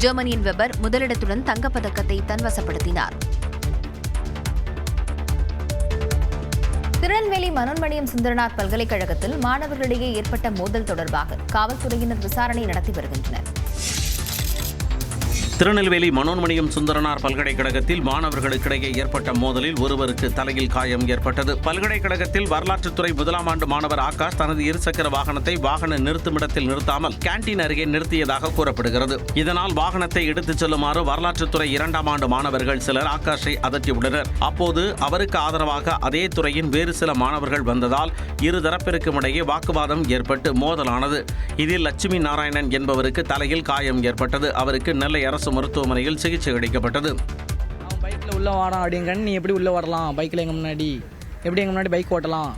ஜெர்மனியின் வெபர் முதலிடத்துடன் தங்கப்பதக்கத்தை தன்வசப்படுத்தினார். திருநெல்வேலி மனோன்மணியம் சுந்தரனார் பல்கலைக்கழகத்தில் மாணவர்களிடையே ஏற்பட்ட மோதல் தொடர்பாக காவல்துறையினர் விசாரணை நடத்தி வருகின்றனர். திருநெல்வேலி மனோன்மணியம் சுந்தரனார் பல்கலைக்கழகத்தில் மாணவர்களுக்கிடையே ஏற்பட்ட மோதலில் ஒருவருக்கு தலையில் காயம் ஏற்பட்டது. பல்கலைக்கழகத்தில் வரலாற்றுத்துறை 1ஆம் ஆண்டு மாணவர் ஆகாஷ் தனது இருசக்கர வாகனத்தை வாகன நிறுத்துமிடத்தில் நிறுத்தாமல் கேண்டீன் அருகே நிறுத்தியதாக கூறப்படுகிறது. இதனால் வாகனத்தை எடுத்துச் செல்லுமாறு வரலாற்றுத்துறை 2ஆம் ஆண்டு மாணவர்கள் சிலர் ஆகாஷை அதட்டியுள்ளனர். அப்போது அவருக்கு ஆதரவாக அதே துறையின் வேறு சில மாணவர்கள் வந்ததால் இருதரப்பிற்கும் இடையே வாக்குவாதம் ஏற்பட்டு மோதலானது. இதில் லட்சுமி நாராயணன் என்பவருக்கு தலையில் காயம் ஏற்பட்டது. அவருக்கு நெல்லை அரசு மருத்துவமனையில் சிகிச்சை அளிக்கப்பட்டது. அவன் பைக்கில் உள்ள வரான் அப்படிங்கன்னு நீ எப்படி உள்ள வரலாம் பைக்கில் எங்க முன்னாடி எப்படி எங்கள் முன்னாடி பைக் ஓட்டலாம்,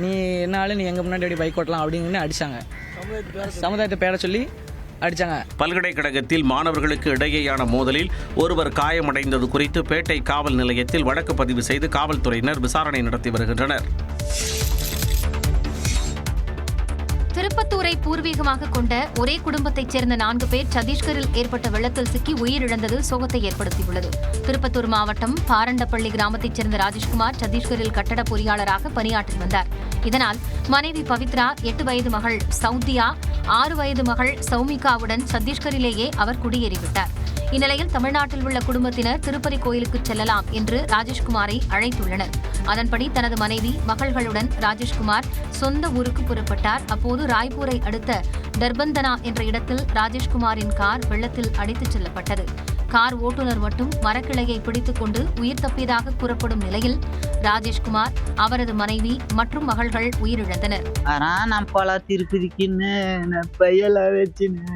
நீ என்னாலும் நீ எங்கள் முன்னாடி எப்படி பைக் ஓட்டலாம் அப்படின்னு அடித்தாங்க. சமுதாயத்தை பேர சொல்லி அடித்தாங்க. பல்கலைக்கழகத்தில் மாணவர்களுக்கு இடையேயான மோதலில் ஒருவர் காயமடைந்தது குறித்து பேட்டை காவல் நிலையத்தில் வழக்கு பதிவு செய்து காவல்துறையினர் விசாரணை நடத்தி வருகின்றனர். திருப்பத்தூரை பூர்வீகமாக கொண்ட ஒரே குடும்பத்தைச் சேர்ந்த 4 பேர் சத்தீஸ்கரில் ஏற்பட்ட வெள்ளத்தில் சிக்கி உயிரிழந்தது சோகத்தை ஏற்படுத்தியுள்ளது. திருப்பத்தூர் மாவட்டம் பாரண்டப்பள்ளி கிராமத்தைச் சேர்ந்த ராஜேஷ்குமார் சத்தீஸ்கரில் கட்டட பொறியாளராக பணியாற்றி வந்தார். இதனால் மனைவி பவித்ரா, 8 வயது மகள் சௌத்தியா, 6 வயது மகள் சௌமிகாவுடன் சத்தீஸ்கரிலேயே அவர் குடியேறிவிட்டார். இந்நிலையில் தமிழ்நாட்டில் உள்ள குடும்பத்தினர் திருப்பதி கோயிலுக்கு செல்லலாம் என்று ராஜேஷ்குமாரை அழைத்துள்ளனர். அதன்படி தனது மனைவி மகள்களுடன் ராஜேஷ்குமார் சொந்த ஊருக்கு புறப்பட்டார். அப்போது ராய்ப்பூரை அடுத்த டர்பந்தனா என்ற இடத்தில் ராஜேஷ்குமாரின் கார் வெள்ளத்தில் அடித்துச் செல்லப்பட்டது. கார் ஓட்டுநர் மட்டும் மரக்கிளையை பிடித்துக் கொண்டு உயிர் தப்பியதாக கூறப்படும் நிலையில் ராஜேஷ்குமார், அவரது மனைவி மற்றும் மகள்கள் உயிரிழந்தனர். நான் போல திருப்பதிக்குன்னு பையெல்லாம் வச்சுன்னு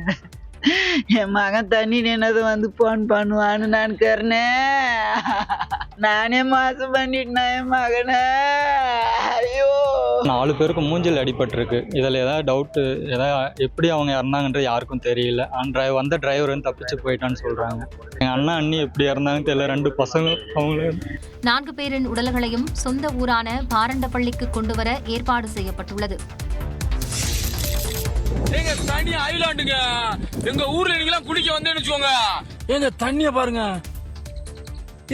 என் மகன் தண்ணி நின்னது வந்து போன் பண்ணுவான்னு நான் கருனேன். நானே மாசம் பண்ணிட்டேன் என் மகனை. ஐயோ, 4 பேருக்கு மூஞ்சில் அடிபட்டிருக்கு. இதில் ஏதாவது டவுட்டு, ஏதாவது எப்படி அவங்க இறந்தாங்கன்ற யாருக்கும் தெரியல. வந்த டிரைவர் வந்து தப்பிச்சு போயிட்டான்னு சொல்கிறாங்க. எங்கள் அண்ணா அண்ணி எப்படி இறந்தாங்கன்னு தெரியல. 2 பசங்க அவங்களே. 4 பேரின் உடல்களையும் சொந்த ஊரான பாரண்டப்பள்ளிக்கு கொண்டுவர ஏற்பாடு செய்யப்பட்டுள்ளது. எங்க தண்ணி ஐலாண்டுங்க, எங்க ஊர்ல நீங்க குளிக்க வந்தேன்னு வச்சுக்கோங்க, எங்க தண்ணிய பாருங்க,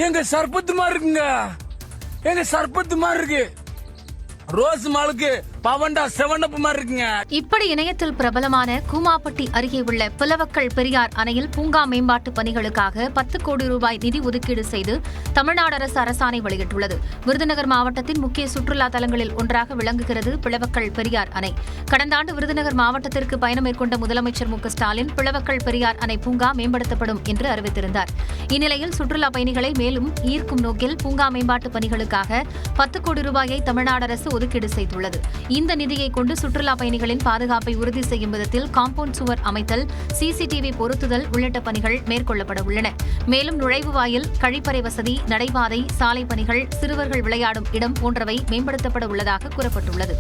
எங்க சர்பத்து மாதிரி இருக்குங்க, எங்க சர்பத்து மாதிரி இருக்கு, ரோஸ் மாலுக்கு பவண்டா செவனப்பு மாதிரி இருக்குங்க. இப்படி இணையத்தில் பிரபலமான கூமாப்பட்டி அருகே உள்ள புலவக்கல் பெரியார் அணையில் பூங்கா மேம்பாட்டு பணிகளுக்காக 10 கோடி ரூபாய் நிதி ஒதுக்கீடு செய்து தமிழ்நாடு அரசு அரசாணை வெளியிட்டுள்ளது. விருதுநகர் மாவட்டத்தின் முக்கிய சுற்றுலா தலங்களில் ஒன்றாக விளங்குகிறது பிளவக்கல் பெரியார் அணை. கடந்த ஆண்டு விருதுநகர் மாவட்டத்திற்கு பயணம் மேற்கொண்ட முதலமைச்சர் மு.க.ஸ்டாலின் பிளவக்கல் பெரியார் அணை பூங்கா மேம்படுத்தப்படும் என்று அறிவித்திருந்தார். இந்நிலையில் சுற்றுலா பயணிகளை மேலும் ஈர்க்கும் நோக்கில் பூங்கா மேம்பாட்டு பணிகளுக்காக 10 கோடி ரூபாயை தமிழ்நாடு அரசு ஒதுக்கீடு செய்துள்ளது. இந்த நிதியை கொண்டு சுற்றுலா பயணிகளின் பாதுகாப்பை உறுதி செய்யும் விதத்தில் காம்பவுண்ட் சுவர் அமைத்தல், சிசிடிவி பொருத்துதல் உள்ளிட்ட பணிகள் மேற்கொள்ளப்பட உள்ளன. மேலும் நுழைவு வாயில், கழிப்பறை வசதி, நடைபாதை, சாலை பணிகள், சிறுவர்கள் விளையாடும் இடம் போன்றவை மேம்படுத்தப்பட உள்ளதாக கூறப்பட்டுள்ளது.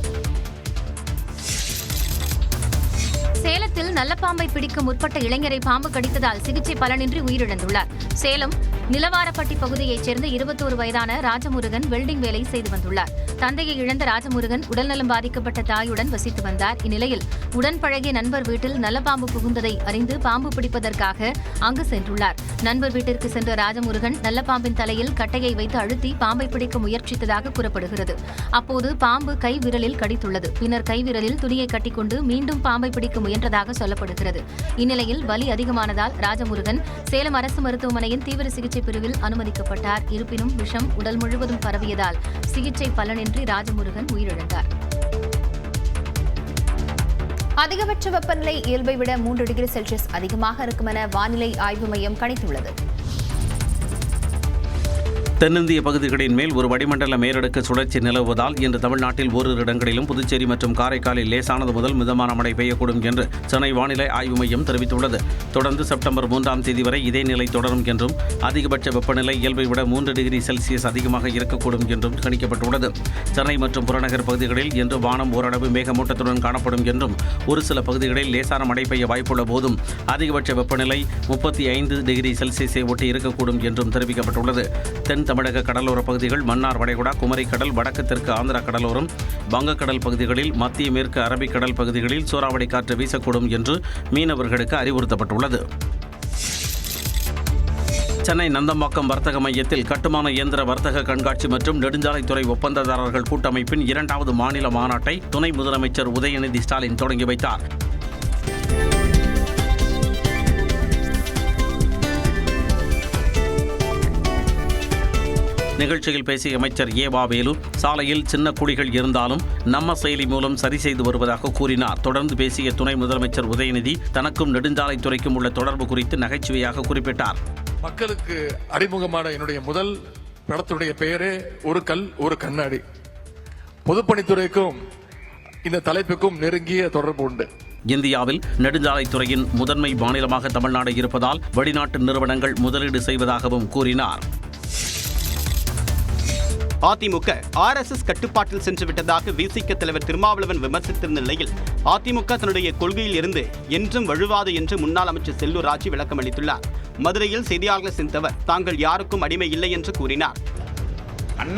சேலத்தில் நல்ல பாம்பை பிடிக்க முற்பட்ட இளைஞரை பாம்பு கடித்ததால் சிகிச்சை பலனின்றி உயிரிழந்துள்ளார். சேலம் நிலவாரப்பட்டி பகுதியைச் சேர்ந்த 21 வயதான ராஜமுருகன் வெல்டிங் வேலை செய்து வந்துள்ளார். தந்தையை இழந்த ராஜமுருகன் உடல்நலம் பாதிக்கப்பட்ட தாயுடன் வசித்து வந்தார். இந்நிலையில் உடன் பழகிய நண்பர் வீட்டில் நல்ல பாம்பு புகுந்ததை அறிந்து பாம்பு பிடிப்பதற்காக அங்கு சென்றுள்ளார். நண்பர் வீட்டிற்கு சென்ற ராஜமுருகன் நல்ல பாம்பின் தலையில் கட்டையை வைத்து அழுத்தி பாம்பை பிடிக்க முயற்சித்ததாக கூறப்படுகிறது. அப்போது பாம்பு கை விரலில் கடித்துள்ளது. பின்னர் கை விரலில் துணியை கட்டிக்கொண்டு மீண்டும் பாம்பை பிடிக்க முயன்றதாக சொல்லப்படுகிறது. இந்நிலையில் வலி அதிகமானதால் ராஜமுருகன் சேலம் அரசு மருத்துவமனையின் தீவிர சிகிச்சை பிரிவில் அனுமதிக்கப்பட்டார். இருப்பினும் விஷம் உடல் முழுவதும் பரவியதால் சிகிச்சை பலனின்றி ராஜமுருகன் உயிரிழந்தார். அதிகபட்ச வெப்பநிலை இயல்பை விட 3 டிகிரி செல்சியஸ் அதிகமாக இருக்கும் என வானிலை ஆய்வு மையம் கணித்துள்ளது. தென்னிந்திய பகுதிகளின் மேல் ஒரு வளிமண்டல மேலடுக்கு சுழற்சி நிலவுவதால் இன்று தமிழ்நாட்டில் ஓரிரு இடங்களிலும் புதுச்சேரி மற்றும் காரைக்காலில் லேசானது முதல் மிதமான மழை பெய்யக்கூடும் என்று சென்னை வானிலை ஆய்வு மையம் தெரிவித்துள்ளது. தொடர்ந்து செப்டம்பர் 3ஆம் தேதி வரை இதே நிலை தொடரும் என்றும் அதிகபட்ச வெப்பநிலை இயல்பை விட 3 டிகிரி செல்சியஸ் அதிகமாக இருக்கக்கூடும் என்றும் கணிக்கப்பட்டுள்ளது. சென்னை மற்றும் புறநகர் பகுதிகளில் இன்று வானம் ஓரளவு மேகமூட்டத்துடன் காணப்படும் என்றும் ஒரு சில பகுதிகளில் லேசான மழை பெய்ய வாய்ப்புள்ள போதும் அதிகபட்ச வெப்பநிலை 35 டிகிரி செல்சியஸை ஒட்டி இருக்கக்கூடும் என்றும் தெரிவிக்கப்பட்டுள்ளது. தென் தமிழக கடலோர பகுதிகள், மன்னார் வளைகுடா, குமரி கடல், வடக்கு தெற்கு ஆந்திரா கடலோரம், வங்கக்கடல் பகுதிகளில், மத்திய மேற்கு அரபிக்கடல் பகுதிகளில் சூறாவளி காற்று வீசக்கூடும் என்று மீனவர்களுக்கு அறிவுறுத்தப்பட்டுள்ளது. சென்னை நந்தம்பாக்கம் வர்த்தக மையத்தில் கட்டுமான இயந்திர வர்த்தக கண்காட்சி மற்றும் நெடுஞ்சாலைத்துறை ஒப்பந்ததாரர்கள் கூட்டமைப்பின் 2வது மாநில மாநாட்டை துணை முதலமைச்சர் உதயநிதி ஸ்டாலின் தொடங்கி வைத்தார். நிகழ்ச்சியில் பேசிய அமைச்சர் ஏ.வா.வேலு, சாலையில் சின்ன குழிகள் இருந்தாலும் நம்ம செயலி மூலம் சரி செய்து வருவதாக கூறினார். தொடர்ந்து பேசிய துணை முதலமைச்சர் உதயநிதி தனக்கும் நெடுஞ்சாலைத்துறைக்கும் உள்ள தொடர்பு குறித்து நகைச்சுவையாக குறிப்பிட்டார். மக்களுக்கு அறிமுகமான என்னுடைய முதல் படத்துடைய பெயரே ஒரு கல் ஒரு கண்ணாடி. பொதுப்பணித்துறைக்கும் இந்த தலைப்புக்கும் நெருங்கிய தொடர்பு உண்டு. இந்தியாவில் நெடுஞ்சாலைத்துறையின் முதன்மை மாநிலமாக தமிழ்நாடு இருப்பதால் வெளிநாட்டு நிறுவனங்கள் முதலீடு செய்வதாகவும் கூறினார். அதிமுக RSS கட்டுப்பாட்டில் சென்று விட்டதாக விசிக தலைவர் திருமாவளவன் விமர்சித்திருந்த நிலையில் அதிமுக தன்னுடைய கொள்கையில் இருந்து என்றும் வழுவாது என்று முன்னாள் அமைச்சர் செல்லூர் ராஜு விளக்கம் அளித்துள்ளார். மதுரையில் செய்தியாளர்களை சந்தித்தவர் தாங்கள் யாருக்கும் அடிமை இல்லை என்று கூறினார்.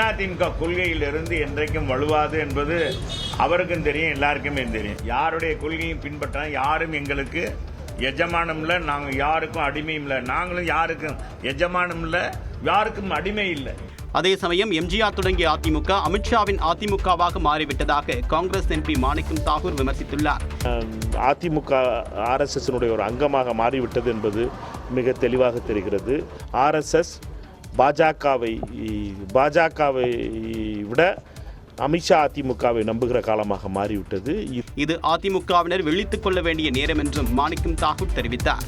அதிமுக கொள்கையிலிருந்து என்றைக்கும் வலுவாது என்பது அவருக்கும் தெரியும், எல்லாருக்குமே தெரியும். யாருடைய கொள்கையும் பின்பற்ற யாரும் எங்களுக்கு எஜமானம் இல்லை, நாங்கள் யாருக்கும் அடிமையும் இல்லை. நாங்களும் யாருக்கும் எஜமானம் இல்லை, யாருக்கும் அடிமை இல்லை. அதே சமயம் எம்ஜிஆர் தொடங்கிய அதிமுக அமித்ஷாவின் அதிமுகவாக மாறிவிட்டதாக காங்கிரஸ் MP மாணிக்கம் தாகூர் விமர்சித்துள்ளார். அதிமுக RSS ஒரு அங்கமாக மாறிவிட்டது என்பது மிக தெளிவாக தெரிகிறது. RSS பாஜகவை விட அமித்ஷா அதிமுகவை நம்புகிற காலமாக மாறிவிட்டது. இது அதிமுகவினர் விழித்துக் கொள்ள வேண்டிய நேரம் என்றும் மாணிக்கம் தாகூர் தெரிவித்தார்.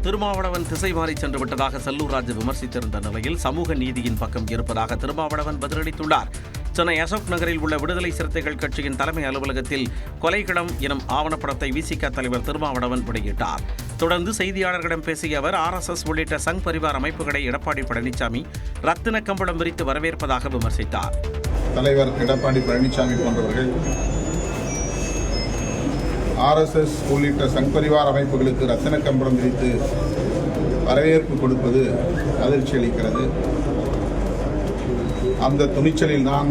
திருமாவளவன் திசை மாறி சென்று விட்டதாக செல்லூர் ராஜு விமர்சித்திருந்த நிலையில் சமூக நீதியின் பக்கம் இருப்பதாக திருமாவளவன் பதிலளித்துள்ளார். சென்னை அசோக் நகரில் உள்ள விடுதலை சிறுத்தைகள் கட்சியின் தலைமை அலுவலகத்தில் கொலைகளம் எனும் ஆவணப்படத்தை விசிக தலைவர் திருமாவளவன் வெளியிட்டார். தொடர்ந்து செய்தியாளர்களிடம் பேசிய அவர் RSS உள்ளிட்ட சங் பரிவார் அமைப்புகளை எடப்பாடி பழனிசாமி ரத்தின கம்பளம் விரித்து வரவேற்பதாக விமர்சித்தார். தலைவர் எடப்பாடி பழனிசாமி போன்றவர்கள் RSS உள்ளிட்ட சங் பரிவார் அமைப்புகளுக்கு ரத்தின கம்பளம் விரித்து வரவேற்பு கொடுப்பது அதிர்ச்சி அளிக்கிறது. அந்த துணிச்சலில் தான்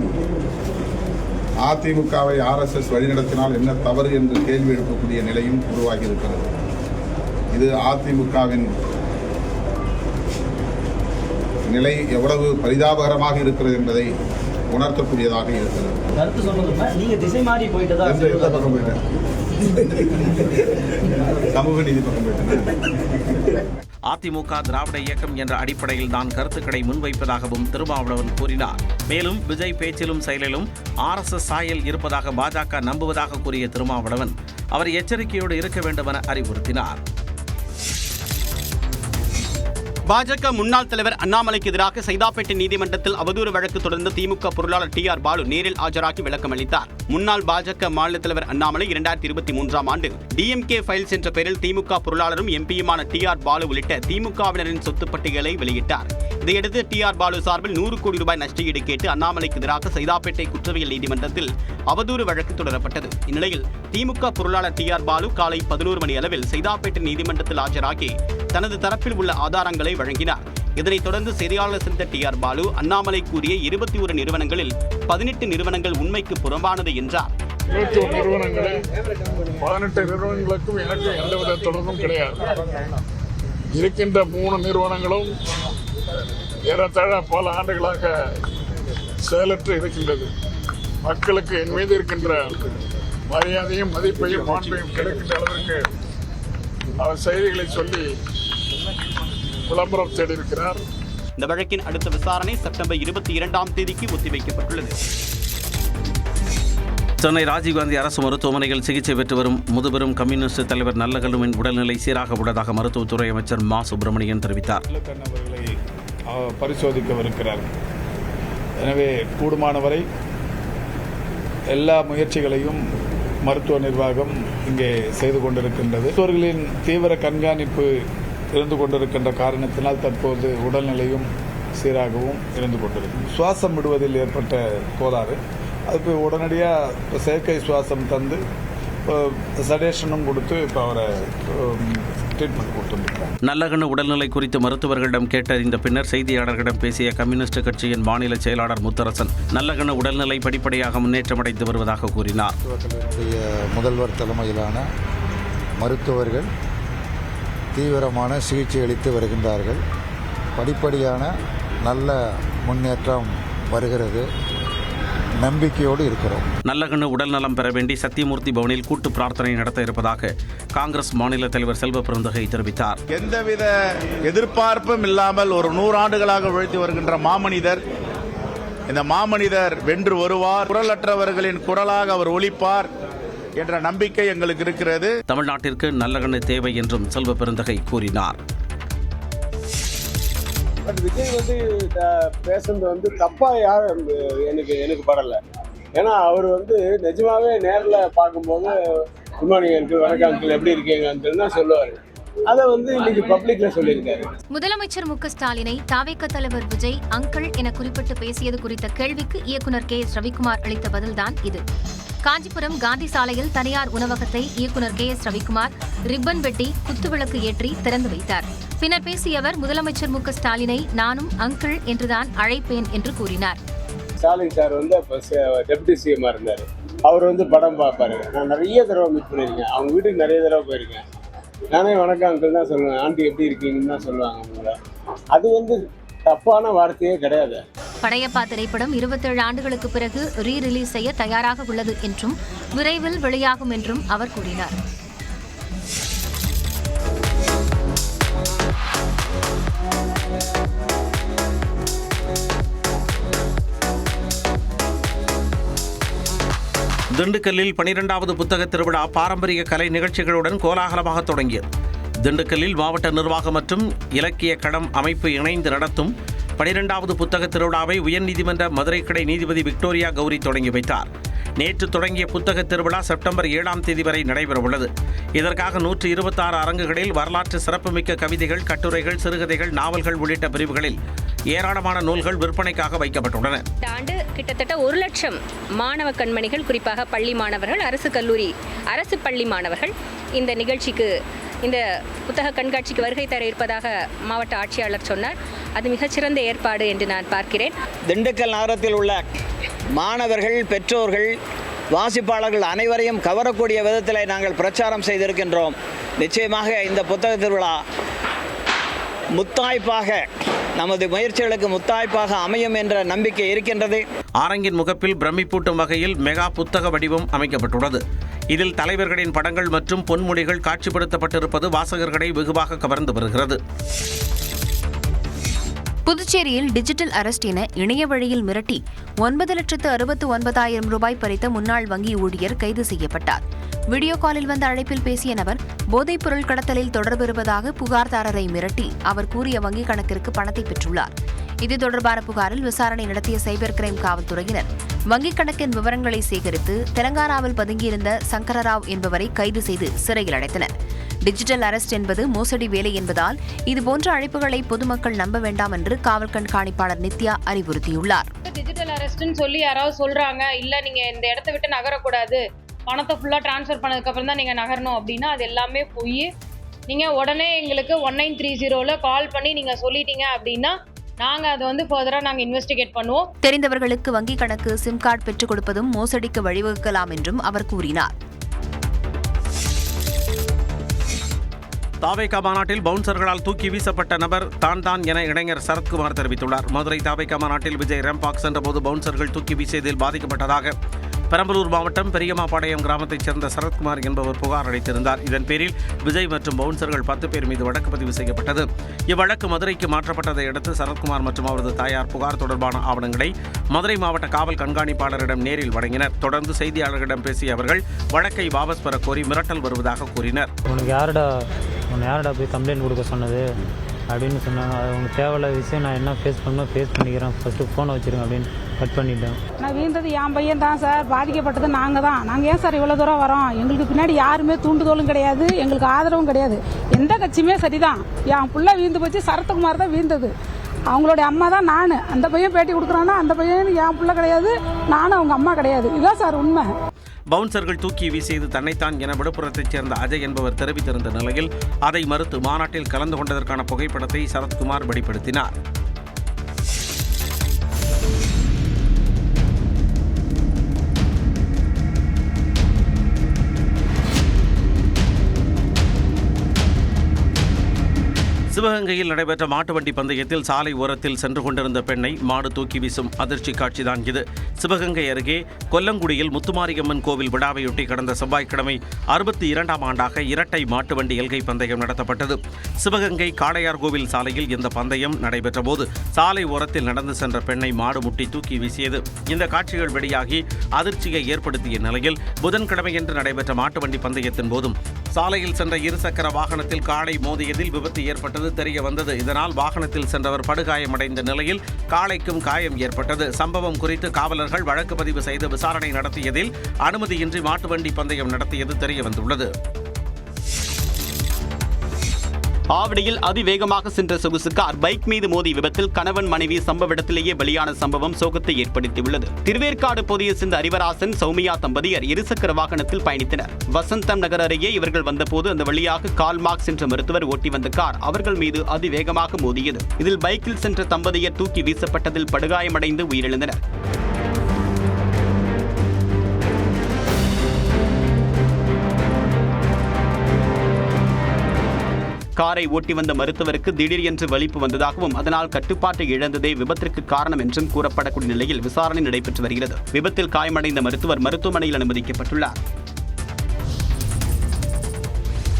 அதிமுகவை RSS வழிநடத்தினால் என்ன தவறு என்று கேள்வி எழுப்பக்கூடிய நிலையும் உருவாகி இருக்கிறது. இது அதிமுகவின் நிலை எவ்வளவு பரிதாபகரமாக இருக்கிறது என்பதை உணர்த்தக்கூடியதாக இருக்கிறது. சமூக நீதி பக்கம் போயிட்டேன். அதிமுக திராவிட இயக்கம் என்ற அடிப்படையில் தான் கருத்துக்களை முன்வைப்பதாகவும் திருமாவளவன் கூறினார். மேலும் விஜய் பேச்சிலும் செயலிலும் RSS சாயல் இருப்பதாக பாஜக நம்புவதாக கூறிய திருமாவளவன் அவர் எச்சரிக்கையோடு இருக்க வேண்டும் என அறிவுறுத்தினார். பாஜக முன்னாள் தலைவர் அண்ணாமலைக்கு எதிராக சைதாப்பேட்டை நீதிமன்றத்தில் அவதூறு வழக்கு தொடர்ந்த திமுக பொருளாளர் TR பாலு நேரில் ஆஜராகி விளக்கம் அளித்தார். முன்னாள் பாஜக மாநில தலைவர் அண்ணாமலை 2023ஆம் ஆண்டு DMK ஃபைல்ஸ் என்ற பெயரில் திமுக பொருளாளரும் MPயுமான TR பாலு உள்ளிட்ட திமுகவினரின் சொத்து பட்டியலை வெளியிட்டார். இதையடுத்து TR பாலு சார்பில் 100 கோடி ரூபாய் நஷ்டஈடு கேட்டு அண்ணாமலைக்கு எதிராக சைதாப்பேட்டை குற்றவியல் நீதிமன்றத்தில் அவதூறு வழக்கு தொடரப்பட்டது. இந்நிலையில் திமுக பொருளாளர் TR பாலு காலை 11 மணி அளவில் சைதாப்பேட்டை நீதிமன்றத்தில் ஆஜராகி தனது தரப்பில் உள்ள ஆதாரங்களை வழங்கினார். இதனைத் தொடர்ந்து செய்தியாளர் சந்தித்த TR பாலு அண்ணாமலை கூறிய 21 நிறுவனங்களில் 18 நிறுவனங்கள் உண்மைக்கு புறம்பானது என்றார். 21 நிறுவனங்களில் 18 நிறுவனங்களுக்கும் எனக்கு எந்தவித தொடர்பும் கிடையாது. இருக்கின்ற 3 நிறுவனங்களும் ஏறத்தாழ பல ஆண்டுகளாக செயலற்று இருக்கின்றது. மக்களுக்கு என் மீது இருக்கின்ற மரியாதையும் மதிப்பையும் மாண்பையும் கிடைக்கின்ற அளவிற்கு அவர் செய்திகளை சொல்லி விளம்பரம் தேடியிருக்கிறார். இந்த வழக்கின் அடுத்த விசாரணை செப்டம்பர் 22ஆம் தேதிக்கு ஒத்திவைக்கப்பட்டுள்ளது. சென்னை ராஜீவ்காந்தி அரசு மருத்துவமனையில் சிகிச்சை பெற்று வரும் முதுபெரும் கம்யூனிஸ்ட் தலைவர் நல்லகண்ணுவின் உடல்நிலை சீராக உள்ளதாக மருத்துவத்துறை அமைச்சர் மா சுப்பிரமணியன் தெரிவித்தார். நல்லகண்ணவர்களை பரிசோதிக்கவிருக்கிறார். எனவே கூடுமானவரை எல்லா முயற்சிகளையும் மருத்துவ நிர்வாகம் இங்கே செய்து கொண்டிருக்கின்றது. மருத்துவர்களின் தீவிர கண்காணிப்பு இருந்து கொண்டிருக்கின்ற காரணத்தினால் தற்போது உடல்நிலையும் சீராகவும் இருந்து கொண்டிருக்கும். சுவாசம் விடுவதில் ஏற்பட்ட கோளாறு, அதுக்கு உடனடியாக செயற்கை சுவாசம் தந்து சடேஷனும் கொடுத்து இப்போ அவரை ட்ரீட்மெண்ட் கொடுத்துருக்காங்க. நல்லகண்ணு உடல்நிலை குறித்து மருத்துவர்களிடம் கேட்டறிந்த பின்னர் செய்தியாளர்களிடம் பேசிய கம்யூனிஸ்ட் கட்சியின் மாநில செயலாளர் முத்தரசன் நல்லகண்ணு உடல்நிலை படிப்படியாக முன்னேற்றமடைந்து வருவதாக கூறினார். முதல்வர் தலைமையிலான மருத்துவர்கள் தீவிரமான சிகிச்சை அளித்து வருகின்றார்கள். படிப்படியான நல்ல முன்னேற்றம் வருகிறது. நம்பிக்கையோடு இருக்கிறோம். நல்லகண்ணு உடல்நலம் பெற வேண்டி சத்தியமூர்த்தி பவனில் கூட்டு பிரார்த்தனை நடத்த இருப்பதாக காங்கிரஸ் மாநில தலைவர் செல்வ பெருந்தகை தெரிவித்தார். எந்தவித எதிர்பார்ப்பும் இல்லாமல் ஒரு 100 ஆண்டுகளாக உழைத்து வருகின்ற மாமனிதர், இந்த மாமனிதர் வென்று வருவார். குரலற்றவர்களின் குரலாக அவர் ஒலிப்பார் என்ற நம்பிக்கை எங்களுக்கு இருக்கிறது. தமிழ்நாட்டிற்கு நல்லகண்ணு தேவை என்றும் செல்வ பெருந்தகை கூறினார். விஜய் பேசுறது தப்பா யாரும் எனக்கு படலை. ஏன்னா அவர் நிஜமாவே நேரில் பார்க்கும்போது குட் மார்னிங் அங்கிள், வணக்கம் அங்கிள், எப்படி இருக்கீங்க அங்கிள் தான் சொல்லுவார். அதை இன்னைக்கு பப்ளிக்ல சொல்லியிருக்காரு. முதலமைச்சர் மு.க. ஸ்டாலினை தாவேக தலைவர் விஜய் அங்கிள் என குறிப்பிட்டு பேசியது குறித்த கேள்விக்கு இயக்குனர் கே.எஸ். ரவிக்குமார் அளித்த பதில்தான் இது. காஞ்சிபுரம் காந்தி சாலையில் தனியார் உணவகத்தை இயக்குனர் கே.எஸ். ரவிக்குமார் ரிப்பன் வெட்டி குத்துவிளக்கு ஏற்றி திறந்து வைத்தார். பின்னர் பேசிய அவர் முதலமைச்சர் மு.க. ஸ்டாலினை நானும் அங்கிள் என்றுதான் அழைப்பேன் என்று கூறினார். ஸ்டாலின் சார் அப்ப டெப்யூட்டி சிஎம்மா இருந்தாரு. அவர் படம் பார்ப்பாரு. நான் நிறைய தடவை மீட் பண்ணியிருக்கேன். அவங்க வீட்டுக்கு நிறைய தடவை போயிருக்கேன். நானே வணக்கம் அங்கிள் தான் சொல்லுவேன். ஆண்டி எப்படி இருக்கீங்கன்னு தான் சொல்லுவாங்க அவங்கள. அது தப்பான வார்த்தையே கிடையாது. படையப்பா திரைப்படம் 27 ஆண்டுகளுக்கு பிறகு ரீ-ரிலீஸ் செய்ய தயாராக உள்ளது என்றும் விரைவில் வெளியாகும் என்றும் அவர் கூறினார். திண்டுக்கல்லில் 12வது புத்தக திருவிழா பாரம்பரிய கலை நிகழ்ச்சிகளுடன் கோலாகலமாக தொடங்கியது. திண்டுக்கல்லில் மாவட்ட நிர்வாகம் மற்றும் இலக்கிய களம் அமைப்பு இணைந்து நடத்தும் 12வது புத்தக திருவிழாவை உயர்நீதிமன்ற மதுரை கிளை நீதிபதி விக்டோரியா கௌரி தொடங்கி வைத்தார். நேற்று தொடங்கிய புத்தக திருவிழா செப்டம்பர் 7ஆம் தேதி வரை நடைபெறவுள்ளது. இதற்காக 126 அரங்குகளில் வரலாற்று சிறப்புமிக்க கவிதைகள், கட்டுரைகள், சிறுகதைகள், நாவல்கள் உள்ளிட்ட பிரிவுகளில் ஏராளமான நூல்கள் விற்பனைக்காக வைக்கப்பட்டுள்ளன. இந்த ஆண்டு கிட்டத்தட்ட 1 லட்சம் மாணவ கண்மணிகள், குறிப்பாக பள்ளி மாணவர்கள், அரசு கல்லூரி, அரசு பள்ளி மாணவர்கள் இந்த நிகழ்ச்சிக்கு, இந்த புத்தக கண்காட்சிக்கு வருகை தர இருப்பதாக மாவட்ட ஆட்சியாளர் சொன்னார். அது மிகச்சிறந்த ஏற்பாடு என்று நான் பார்க்கிறேன். திண்டுக்கல் நகரத்தில் உள்ள மாணவர்கள், பெற்றோர்கள், வாசிப்பாளர்கள் அனைவரையும் கவரக்கூடிய விதத்தில் நாங்கள் பிரச்சாரம் செய்திருக்கின்றோம். நிச்சயமாக இந்த புத்தக திருவிழா முத்தாய்ப்பாக, நமது முயற்சிகளுக்கு முத்தாய்ப்பாக அமையும் என்ற நம்பிக்கை இருக்கின்றது. அரங்கின் முகப்பில் பிரமிப்பூட்டும் வகையில் மெகா புத்தக வடிவம் அமைக்கப்பட்டுள்ளது. இதில் தலைவர்களின் படங்கள் மற்றும் பொன்மொழிகள் காட்சிப்படுத்தப்பட்டிருப்பது வாசகர்களை வெகுவாக கவர்ந்து வருகிறது. புதுச்சேரியில் டிஜிட்டல் அரெஸ்ட் என இணைய வழியில் மிரட்டி 9,69,000 ரூபாய் பறித்த முன்னாள் வங்கி ஊழியர் கைது செய்யப்பட்டார். வீடியோ காலில் வந்த அழைப்பில் பேசிய நபர் போதைப் பொருள் கடத்தலில் தொடர்பு இருப்பதாக புகார்தாரரை மிரட்டி அவர் கூறிய வங்கிக் கணக்கிற்கு பணத்தை பெற்றுள்ளார். இது தொடர்பான புகாரில் விசாரணை நடத்திய சைபர் கிரைம் காவல்துறையினர் வங்கிக் கணக்கின் விவரங்களை சேகரித்து தெலங்கானாவில் பதுங்கியிருந்த சங்கரராவ் என்பவரை கைது செய்து சிறையில் அடைத்தனர். டிஜிட்டல் அரெஸ்ட் என்பது மோசடி வேலை என்பதால் இதுபோன்ற அழைப்புகளை பொதுமக்கள் நம்ப வேண்டாம் என்று காவல் கண்காணிப்பாளர் நித்யா அறிவுறுத்தியுள்ளார். டிஜிட்டல் அரெஸ்ட்னு சொல்லி யாராவது சொல்றாங்க, இல்ல நீங்க இந்த இடத்தை விட்டு நகரக்கூடாது, பணத்தை ஃபுல்லா டிரான்ஸ்ஃபர் பண்ணதுக்கு அப்புறம் தான் நீங்க நகரணும் அப்படின்னா அது எல்லாமே போய் நீங்க உடனே எங்களுக்கு 1930 கால் பண்ணி நீங்க சொல்லிட்டீங்க அப்படின்னா நாங்க அதை ஃபர்தரா நாங்க இன்வெஸ்டிகேட் பண்ணுவோம். தெரிந்தவர்களுக்கு வங்கி கணக்கு, சிம் கார்டு பெற்றுக் கொடுப்பதும் மோசடிக்கு வழிவகுக்கலாம் என்றும் அவர் கூறினார். தாவேகா மாநாட்டில் பவுன்சர்களால் தூக்கி வீசப்பட்ட நபர் தான் என இளைஞர் சரத்குமார் தெரிவித்துள்ளார். மதுரை தாவேகா மாநாட்டில் விஜய் ரேம்பாக் சென்றபோது பவுன்சர்கள் தூக்கி வீசியதில் பாதிக்கப்பட்டதாக பெரம்பலூர் மாவட்டம் பெரியமாபாளையம் கிராமத்தைச் சேர்ந்த சரத்குமார் என்பவர் புகார் அளித்திருந்தார். இதன் பேரில் விஜய் மற்றும் பவுன்சர்கள் 10 பேர் மீது வழக்கு பதிவு செய்யப்பட்டது. இவ்வழக்கு மதுரைக்கு மாற்றப்பட்டதை அடுத்து சரத்குமார் மற்றும் அவரது தாயார் புகார் தொடர்பான ஆவணங்களை மதுரை மாவட்ட காவல் கண்காணிப்பாளரிடம் நேரில் வழங்கினர். தொடர்ந்து செய்தியாளர்களிடம் பேசிய அவர்கள் வழக்கை வாபஸ் பெற கோரி மிரட்டல் வருவதாக கூறினர். உனக்கு யாரடா போய் கம்ப்ளைண்ட் கொடுக்க சொன்னது அப்படின்னு சொன்னாங்க. அது உனக்கு தேவையில்ல விஷயம், நான் என்ன ஃபேஸ் பண்ணிக்கிறேன், ஃபஸ்ட்டு ஃபோனை வச்சுருங்க அப்படின்னு கட் பண்ணிட்டேன். நான் வீழ்ந்தது என் பையன் தான் சார், பாதிக்கப்பட்டது நாங்கள் ஏன் சார் இவ்வளோ தூரம் வரோம்? எங்களுக்கு பின்னாடி யாருமே தூண்டுதலும் கிடையாது, எங்களுக்கு ஆதரவும் கிடையாது. எந்த கட்சியுமே சரிதான். என் புள்ள வீழ்ந்து போச்சு, சரத்குமார் தான் வீழ்ந்தது. அவங்களுடைய அம்மா தான் நான். அந்த பையன் பேட்டி கொடுக்குறான்னா அந்த பையன் என் புள்ள கிடையாது, நானும் அவங்க அம்மா கிடையாது. இதுதான் சார் உண்மை. பவுன்சர்கள் தூக்கி வீசியது தன்னைத்தான் என விழுப்புரத்தைச் சேர்ந்த அஜய் என்பவர் தெரிவித்திருந்த நிலையில் அதை மறுத்து மாநாட்டில் கலந்து கொண்டதற்கான புகைப்படத்தை சரத்குமார் வெளிப்படுத்தினார். சிவகங்கையில் நடைபெற்ற மாட்டு வண்டி பந்தயத்தில் சாலை ஓரத்தில் சென்று கொண்டிருந்த பெண்ணை மாடு தூக்கி வீசும் அதிர்ச்சி காட்சிதான் இது. சிவகங்கை அருகே கொல்லங்குடியில் முத்துமாரியம்மன் கோவில் விழாவையொட்டி கடந்த செவ்வாய்க்கிழமை 62ஆம் ஆண்டாக இரட்டை மாட்டு வண்டி எல்கை பந்தயம் நடத்தப்பட்டது. சிவகங்கை காளையார்கோவில் சாலையில் இந்த பந்தயம் நடைபெற்ற போது சாலை ஓரத்தில் நடந்து சென்ற பெண்ணை மாடு முட்டி தூக்கி வீசியது. இந்த காட்சிகள் வெளியாகி அதிர்ச்சியை ஏற்படுத்திய நிலையில் புதன்கிழமையன்று நடைபெற்ற மாட்டு வண்டி பந்தயத்தின் போதும் சாலையில் சென்ற இருசக்கர வாகனத்தில் காளை மோதியதில் விபத்து ஏற்பட்டது தெரிய வந்தது. இதனால் வாகனத்தில் சென்றவர் படுகாயமடைந்த நிலையில் காளைக்கும் காயம் ஏற்பட்டது. சம்பவம் குறித்து காவலர்கள் வழக்கு பதிவு செய்து விசாரணை நடத்தியதில் அனுமதியின்றி மாட்டு வண்டி பந்தயம் நடத்தியது தெரிய வந்துள்ளது. ஆவடியில் அதிவேகமாக சென்ற சொகுசு கார் பைக் மீது மோதி விபத்தில் கணவன் மனைவி சம்பவ இடத்திலேயே பலியான சம்பவம் சோகத்தை ஏற்படுத்தியுள்ளது. திருவேற்காடு பகுதியை சேர்ந்த அறிவராசன் சௌமியா தம்பதியர் இருசக்கர வாகனத்தில் பயணித்தனர். வசந்தம் நகர் அருகே இவர்கள் வந்தபோது அந்த வழியாக கால்மார்க்ஸ் என்ற மருத்துவர் ஓட்டி வந்த கார் அவர்கள் மீது அதிவேகமாக மோதியது. இதில் பைக்கில் சென்ற தம்பதியர் தூக்கி வீசப்பட்டதில் படுகாயமடைந்து உயிரிழந்தனர். காரை ஓட்டி வந்த மருத்துவருக்கு திடீர் என்று வலிப்பு வந்ததாகவும் அதனால் கட்டுப்பாட்டை இழந்ததே விபத்திற்கு காரணம் என்றும் கூறப்படக்கூடிய நிலையில் விசாரணை நடைபெற்று வருகிறது. விபத்தில் காயமடைந்த மருத்துவர் மருத்துவமனையில் அனுமதிக்கப்பட்டுள்ளார்.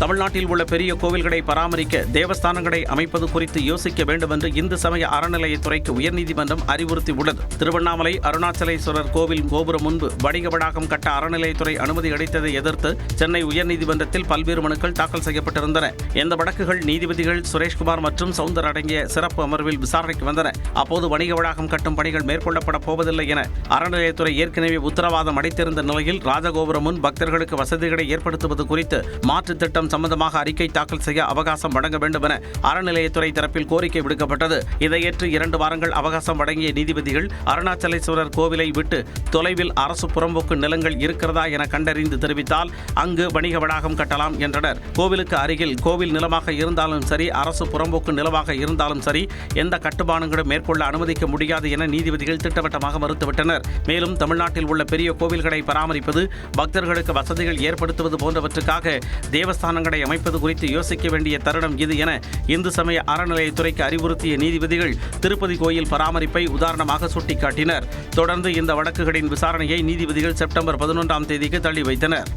தமிழ்நாட்டில் உள்ள பெரிய கோவில்களை பராமரிக்க தேவஸ்தானங்களை அமைப்பது குறித்து யோசிக்க வேண்டும் என்று இந்து சமய அறநிலையத்துறைக்கு உயர்நீதிமன்றம் அறிவுறுத்தியுள்ளது. திருவண்ணாமலை அருணாச்சலேஸ்வரர் கோவில் கோபுரம் முன்பு வணிக வளாகம் கட்ட அறநிலையத்துறை அனுமதி அளித்ததை எதிர்த்து சென்னை உயர்நீதிமன்றத்தில் பல்வேறு மனுக்கள் தாக்கல் செய்யப்பட்டிருந்தன. இந்த வழக்குகள் நீதிபதிகள் சுரேஷ்குமார் மற்றும் சவுந்தர் அடங்கிய சிறப்பு அமர்வில் விசாரணைக்கு வந்தன. அப்போது வணிக வளாகம் கட்டும் பணிகள் மேற்கொள்ளப்பட போவதில்லை என அறநிலையத்துறை ஏற்கனவே உத்தரவாதம் அளித்திருந்த நிலையில் ராஜகோபுரம் முன் பக்தர்களுக்கு வசதிகளை ஏற்படுத்துவது குறித்து மாற்றுத் திட்டம் சம்பந்தமாக அறிக்கை தாக்கல் செய்ய அவகாசம் வழங்க வேண்டும் என அறநிலையத்துறை தரப்பில் கோரிக்கை விடுக்கப்பட்டது. இதையேற்று 2 வாரங்கள் அவகாசம் வழங்கிய நீதிபதிகள் அருணாச்சலேஸ்வரர் கோவிலை விட்டு தொலைவில் அரசு புறம்போக்கு நிலங்கள் இருக்கிறதா என கண்டறிந்து தெரிவித்தால் அங்கு வணிக வளாகம் கட்டலாம் என்றனர். கோவிலுக்கு அருகில் கோவில் நிலமாக இருந்தாலும் சரி, அரசு புறம்போக்கு நிலமாக இருந்தாலும் சரி, எந்த கட்டுமானங்களும் மேற்கொள்ள அனுமதிக்க முடியாது என நீதிபதிகள் திட்டவட்டமாக மறுத்துவிட்டனர். மேலும் தமிழ்நாட்டில் உள்ள பெரிய கோவில்களை பராமரிப்பது, பக்தர்களுக்கு வசதிகள் ஏற்படுத்துவது போன்றவற்றுக்காக தேவஸ்தான அமைப்பது குறித்து யோசிக்க வேண்டிய தருணம் இது என இந்து சமய அறநிலையத்துறைக்கு அறிவுறுத்திய நீதிபதிகள் திருப்பதி கோயில் பராமரிப்பை உதாரணமாக சுட்டிக்காட்டினர். தொடர்ந்து இந்த வழக்குகளின் விசாரணையை நீதிபதிகள் செப்டம்பர் 11ஆம் தேதிக்கு தள்ளி வைத்தனர்.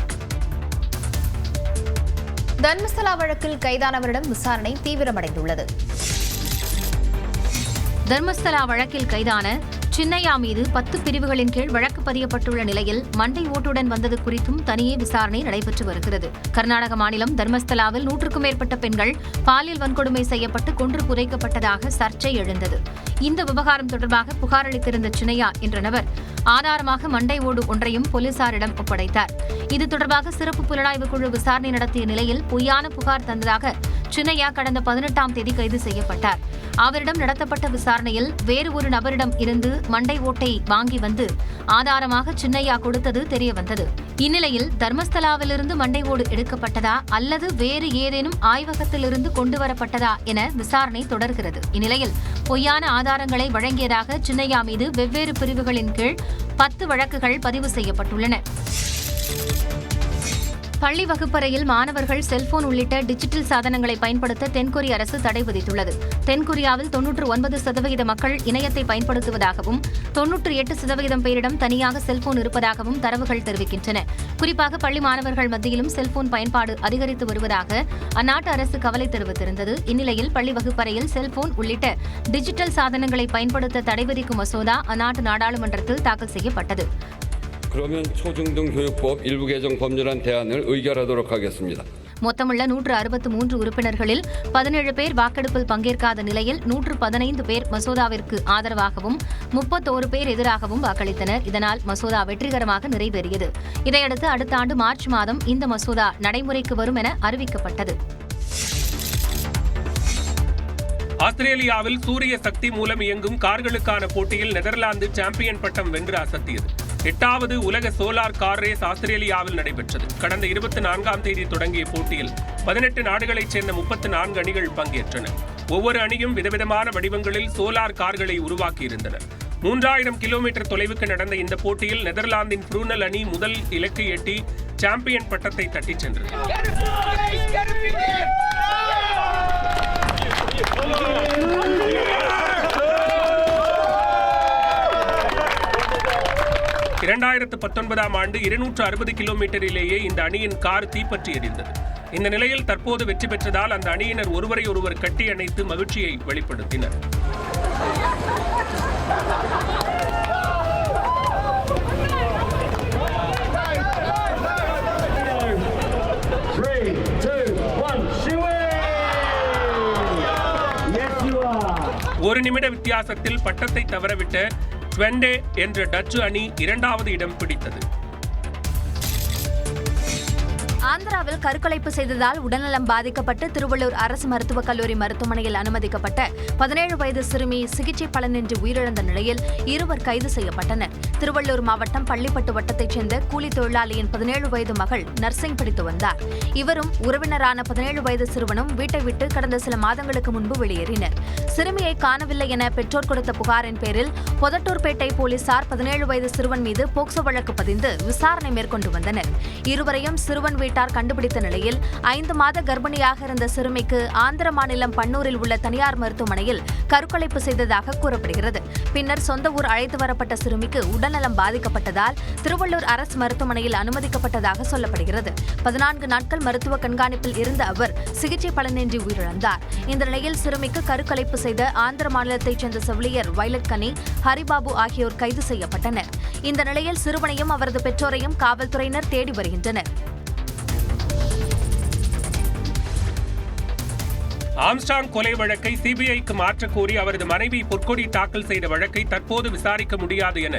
தர்மஸ்தலா வழக்கில் கைதானவரிடம் விசாரணை தீவிரமடைந்துள்ளது. தர்மஸ்தலா வழக்கில் கைதான சின்னையா மீது 10 பிரிவுகளின் கீழ் வழக்கு பதியப்பட்டுள்ள நிலையில் மண்டை ஓட்டுடன் வந்தது குறித்தும் தனியே விசாரணை நடைபெற்று வருகிறது. கர்நாடக மாநிலம் தர்மஸ்தலாவில் 100க்கும் மேற்பட்ட பெண்கள் பாலியல் வன்கொடுமை செய்யப்பட்டு கொன்று புதைக்கப்பட்டதாக சர்ச்சை எழுந்தது. இந்த விவகாரம் தொடர்பாக புகார் அளித்திருந்த சின்னையா என்ற நபர் ஆதாரமாக மண்டை ஓடு ஒன்றையும் போலீசாரிடம் ஒப்படைத்தார். இது தொடர்பாக சிறப்பு புலனாய்வு குழு விசாரணை நடத்திய நிலையில் பொய்யான புகார் தந்ததாக சின்னையா கடந்த 18ஆம் தேதி கைது செய்யப்பட்டார். அவரிடம் நடத்தப்பட்ட விசாரணையில் வேறு ஒரு நபரிடம் இருந்து மண்டை ஓட்டை வாங்கி வந்து ஆதாரமாக சின்னையா கொடுத்தது தெரியவந்தது. இந்நிலையில் தர்மஸ்தலாவிலிருந்து மண்டை ஓடு எடுக்கப்பட்டதா அல்லது வேறு ஏதேனும் ஆய்வகத்திலிருந்து கொண்டுவரப்பட்டதா என விசாரணை தொடர்கிறது. இந்நிலையில் பொய்யான ஆதாரங்களை வழங்கியதாக சின்னையா மீது வெவ்வேறு பிரிவுகளின் கீழ் 10 வழக்குகள் பதிவு செய்யப்பட்டுள்ளன. பள்ளி வகுப்பறையில் மாணவர்கள் செல்போன் உள்ளிட்ட டிஜிட்டல் சாதனங்களை பயன்படுத்த தென்கொரிய அரசு தடை விதித்துள்ளது. தென்கொரியாவில் 99% மக்கள் இணையத்தை பயன்படுத்துவதாகவும் 98% பேரிடம் தனியாக செல்போன் இருப்பதாகவும் தரவுகள் தெரிவிக்கின்றன. குறிப்பாக பள்ளி மாணவர்கள் மத்தியிலும் செல்போன் பயன்பாடு அதிகரித்து வருவதாக அந்நாட்டு அரசு கவலை தெரிவித்திருந்தது. இந்நிலையில் பள்ளி வகுப்பறையில் செல்போன் உள்ளிட்ட டிஜிட்டல் சாதனங்களை பயன்படுத்த தடை விதிக்கும் மசோதா அந்நாட்டு நாடாளுமன்றத்தில் தாக்கல் செய்யப்பட்டது. 그러면 초중등 교육법 일부 개정 법률안 대안을 의결하도록 하겠습니다. மொத்தமுள்ள 163 உறுப்பினர்களில் 17 பேர் வாக்கெடுப்பில் பங்கேற்காத நிலையில் 115 பேர் மசோதாவிற்கு ஆதரவாகவும் 31 பேர் எதிராகவும் வாக்களித்தனர். இதனால் மசோதா வெற்றிகரமாக நிறைவேறியது. இதையடுத்து அடுத்த ஆண்டு மார்ச் மாதம் இந்த மசோதா நடைமுறைக்கு வரும் என அறிவிக்கப்பட்டது. ஆஸ்திரேலியாவில் சூரிய சக்தி மூலம் இயங்கும் கார்களுக்கான போட்டியில் நெதர்லாந்து சாம்பியன் பட்டம் வென்று அசத்தியது. 8வது உலக சோலார் கார் ரேஸ் ஆஸ்திரேலியாவில் நடைபெற்றது. கடந்த 24ஆம் தேதி தொடங்கிய போட்டியில் 18 நாடுகளைச் சேர்ந்த 34 அணிகள் பங்கேற்றன. ஒவ்வொரு அணியும் விதவிதமான வடிவங்களில் சோலார் கார்களை உருவாக்கியிருந்தனர். 3000 கிலோமீட்டர் தொலைவுக்கு நடந்த இந்த போட்டியில் நெதர்லாந்தின் ஃப்ரூனல் அணி முதல் இலக்கை எட்டி சாம்பியன் பட்டத்தை தட்டிச் சென்றது. 2019ஆம் ஆண்டு 260 கிலோமீட்டரிலேயே இந்த அணியின் கார் தீப்பற்றி எரிந்தது. இந்த நிலையில் தற்போது வெற்றி பெற்றதால் அந்த அணியினர் ஒருவரை ஒருவர் கட்டி அணைத்து மகிழ்ச்சியை வெளிப்படுத்தினர். ஒரு நிமிட வித்தியாசத்தில் பட்டத்தை தவறவிட்ட ட்வெண்டே என்ற டச்சு அணி 2வது இடம் பிடித்தது. ஆந்திராவில் கருக்கலைப்பு செய்ததால் உடல்நலம் பாதிக்கப்பட்டு திருவள்ளூர் அரசு மருத்துவக் கல்லூரி மருத்துவமனையில் அனுமதிக்கப்பட்ட 17 வயது சிறுமி சிகிச்சை பலனின்றி உயிரிழந்த நிலையில் 2 கைது செய்யப்பட்டனர். திருவள்ளூர் மாவட்டம் பள்ளிப்பட்டு வட்டத்தைச் சேர்ந்த கூலி தொழிலாளியின் 17 வயது மகள் நர்சிங் படித்து வந்தார். இவரும் உறவினரான 17 வயது சிறுவனும் வீட்டை விட்டு கடந்த சில மாதங்களுக்கு முன்பு வெளியேறினர். சிறுமியை காணவில்லை என பெற்றோர் கொடுத்த புகாரின் பேரில் பொதட்டூர்பேட்டை போலீசார் 17 வயது சிறுவன் மீது போக்சோ வழக்கு பதிந்து விசாரணை மேற்கொண்டு வந்தனர். இருவரையும் சிறுவன் வீட்டார் கண்டுபிடித்த நிலையில் 5 மாத கர்ப்பிணியாக இருந்த சிறுமிக்கு ஆந்திர மாநிலம் பன்னூரில் உள்ள தனியார் மருத்துவமனையில் கருக்கலைப்பு செய்ததாக கூறப்படுகிறது. பின்னர் சொந்த ஊர் அழைத்து வரப்பட்ட சிறுமிக்கு உடல்நலம் பாதிக்கப்பட்டதால் திருவள்ளூர் அரசு மருத்துவமனையில் அனுமதிக்கப்பட்டதாக சொல்லப்படுகிறது. 14 நாட்கள் மருத்துவ கண்காணிப்பில் இருந்த அவர் சிகிச்சை பலனின்றி உயிரிழந்தார். இந்த நிலையில் சிறுமிக்கு கருக்கலைப்பு செய்த ஆந்திர மாநிலத்தைச் சேர்ந்த செவிலியர் வைலட் கனி, ஹரிபாபு ஆகியோர் கைது செய்யப்பட்டனர். இந்த நிலையில் சிறுவனையும் அவரது பெற்றோரையும் காவல்துறையினர் தேடி வருகின்றனர். ஆம்ஸ்ட்ராங் கொலை வழக்கை சிபிஐக்கு மாற்றக் கோரி அவரது மனைவி பொற்கொடி தாக்கல் செய்த வழக்கை தற்போது விசாரிக்க முடியாது என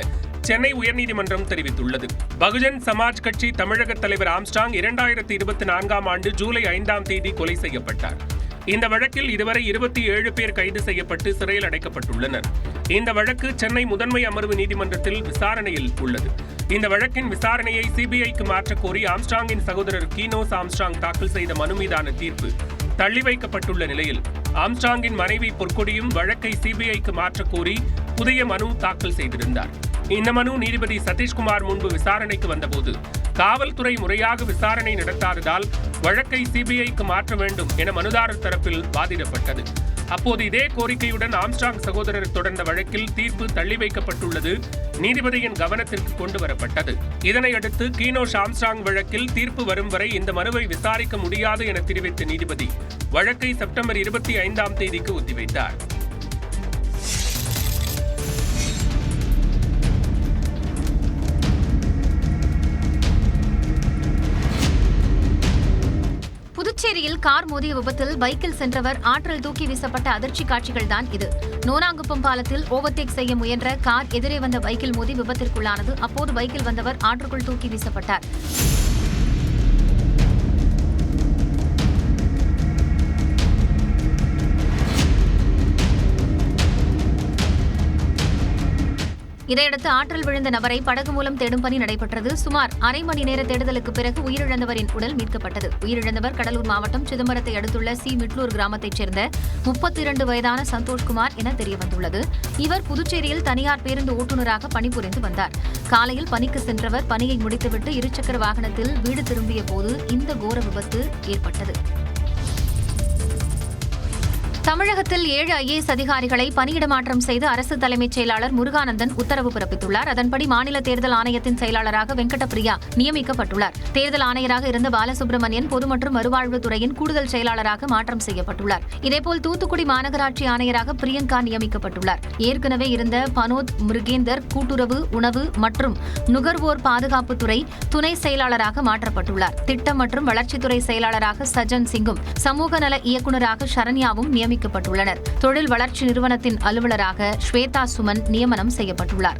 சென்னை உயர்நீதிமன்றம் தெரிவித்துள்ளது. பகுஜன் சமாஜ் கட்சி தமிழக தலைவர் ஆம்ஸ்ட்ராங் 2024ஆம் ஆண்டு ஜூலை 5ஆம் தேதி கொலை செய்யப்பட்டார். இந்த வழக்கில் இதுவரை 27 பேர் கைது செய்யப்பட்டு சிறையில் அடைக்கப்பட்டுள்ளனர். இந்த வழக்கு சென்னை முதன்மை அமர்வு நீதிமன்றத்தில் விசாரணையில் உள்ளது. இந்த வழக்கின் விசாரணையை சிபிஐக்கு மாற்றக் கோரி ஆம்ஸ்ட்ராங்கின் சகோதரர் கீனோஸ் ஆம்ஸ்ட்ராங் தாக்கல் செய்த மனு மீதான தீர்ப்பு தள்ளி வைக்கப்பட்டுள்ள நிலையில் ஆம்ஸ்ட்ராங்கின் மனைவி பொற்கொடியும் வழக்கை சிபிஐக்கு மாற்றக் கோரி புதிய மனு தாக்கல் செய்திருந்தார். இந்த மனு நீதிபதி சதீஷ்குமார் முன்பு விசாரணைக்கு வந்தபோது காவல்துறை முறையாக விசாரணை நடத்தாததால் வழக்கை சிபிஐக்கு மாற்ற வேண்டும் என மனுதாரர் தரப்பில் வாதிடப்பட்டது. அப்போது இதே கோரிக்கையுடன் ஆம்ஸ்ட்ராங் சகோதரர் தொடர்ந்த வழக்கில் தீர்ப்பு தள்ளி வைக்கப்பட்டுள்ளது நீதிபதியின் கவனத்திற்கு கொண்டு வரப்பட்டது. இதனையடுத்து கீனோஸ் ஆம்ஸ்ட்ராங் வழக்கில் தீர்ப்பு வரும் வரை இந்த மனுவை விசாரிக்க முடியாது என தெரிவித்த நீதிபதி வழக்கை செப்டம்பர் 25ஆம் தேதிக்கு ஒத்திவைத்தார். புதுச்சேரியில் கார் மோதிய விபத்தில் பைக்கில் சென்றவர் ஆற்றில் தூக்கி வீசப்பட்ட அதிர்ச்சி காட்சிகள்தான் இது. நோனாங்குப்பம் பாலத்தில் ஓவர்டேக் செய்ய முயன்ற கார் எதிரே வந்த பைக்கில் மோதி விபத்திற்குள்ளானது. அப்போது பைக்கில் வந்தவர் ஆற்றுக்குள் தூக்கி வீசப்பட்டார். இதையடுத்து ஆற்றில் விழுந்த நபரை படகு மூலம் தேடும் பணி நடைபெற்றது. சுமார் அரை மணி நேர தேடுதலுக்கு பிறகு உயிரிழந்தவரின் உடல் மீட்கப்பட்டது. உயிரிழந்தவர் கடலூர் மாவட்டம் சிதம்பரத்தை அடுத்துள்ள மிட்லூர் கிராமத்தைச் சேர்ந்த 32 வயதான சந்தோஷ்குமார் என தெரியவந்துள்ளது. இவர் புதுச்சேரியில் தனியார் பேருந்து ஓட்டுநராக பணிபுரிந்து வந்தார். காலையில் பணிக்கு சென்றவர் பணியை முடித்துவிட்டு இருசக்கர வாகனத்தில் வீடு திரும்பிய போது இந்த கோர விபத்து ஏற்பட்டது. தமிழகத்தில் 7 IAS அதிகாரிகளை பணியிட மாற்றம் செய்து அரசு தலைமைச் செயலாளர் முருகானந்தன் உத்தரவு பிறப்பித்துள்ளார். அதன்படி மாநில தேர்தல் ஆணையத்தின் செயலாளராக வெங்கடபிரியா நியமிக்கப்பட்டுள்ளார். தேர்தல் ஆணையராக இருந்த பாலசுப்ரமணியன் பொது மற்றும் மறுவாழ்வுத்துறையின் கூடுதல் செயலாளராக மாற்றம் செய்யப்பட்டுள்ளார். இதேபோல் தூத்துக்குடி மாநகராட்சி ஆணையராக பிரியங்கா நியமிக்கப்பட்டுள்ளார். ஏற்கனவே இருந்த பனோத் முருகேந்தர் கூட்டுறவு, உணவு மற்றும் நுகர்வோர் பாதுகாப்புத்துறை துணை செயலாளராக மாற்றப்பட்டுள்ளார். திட்டம் மற்றும் வளர்ச்சித்துறை செயலாளராக சஜன் சிங்கும், சமூக நல இயக்குநராக சரண்யாவும் நியமிக்கப்பட்டுள்ளனர். தொழில் வளர்ச்சி நிறுவனத்தின் அலுவலராக ஸ்வேதா சுமன் நியமனம் செய்யப்பட்டுள்ளார்.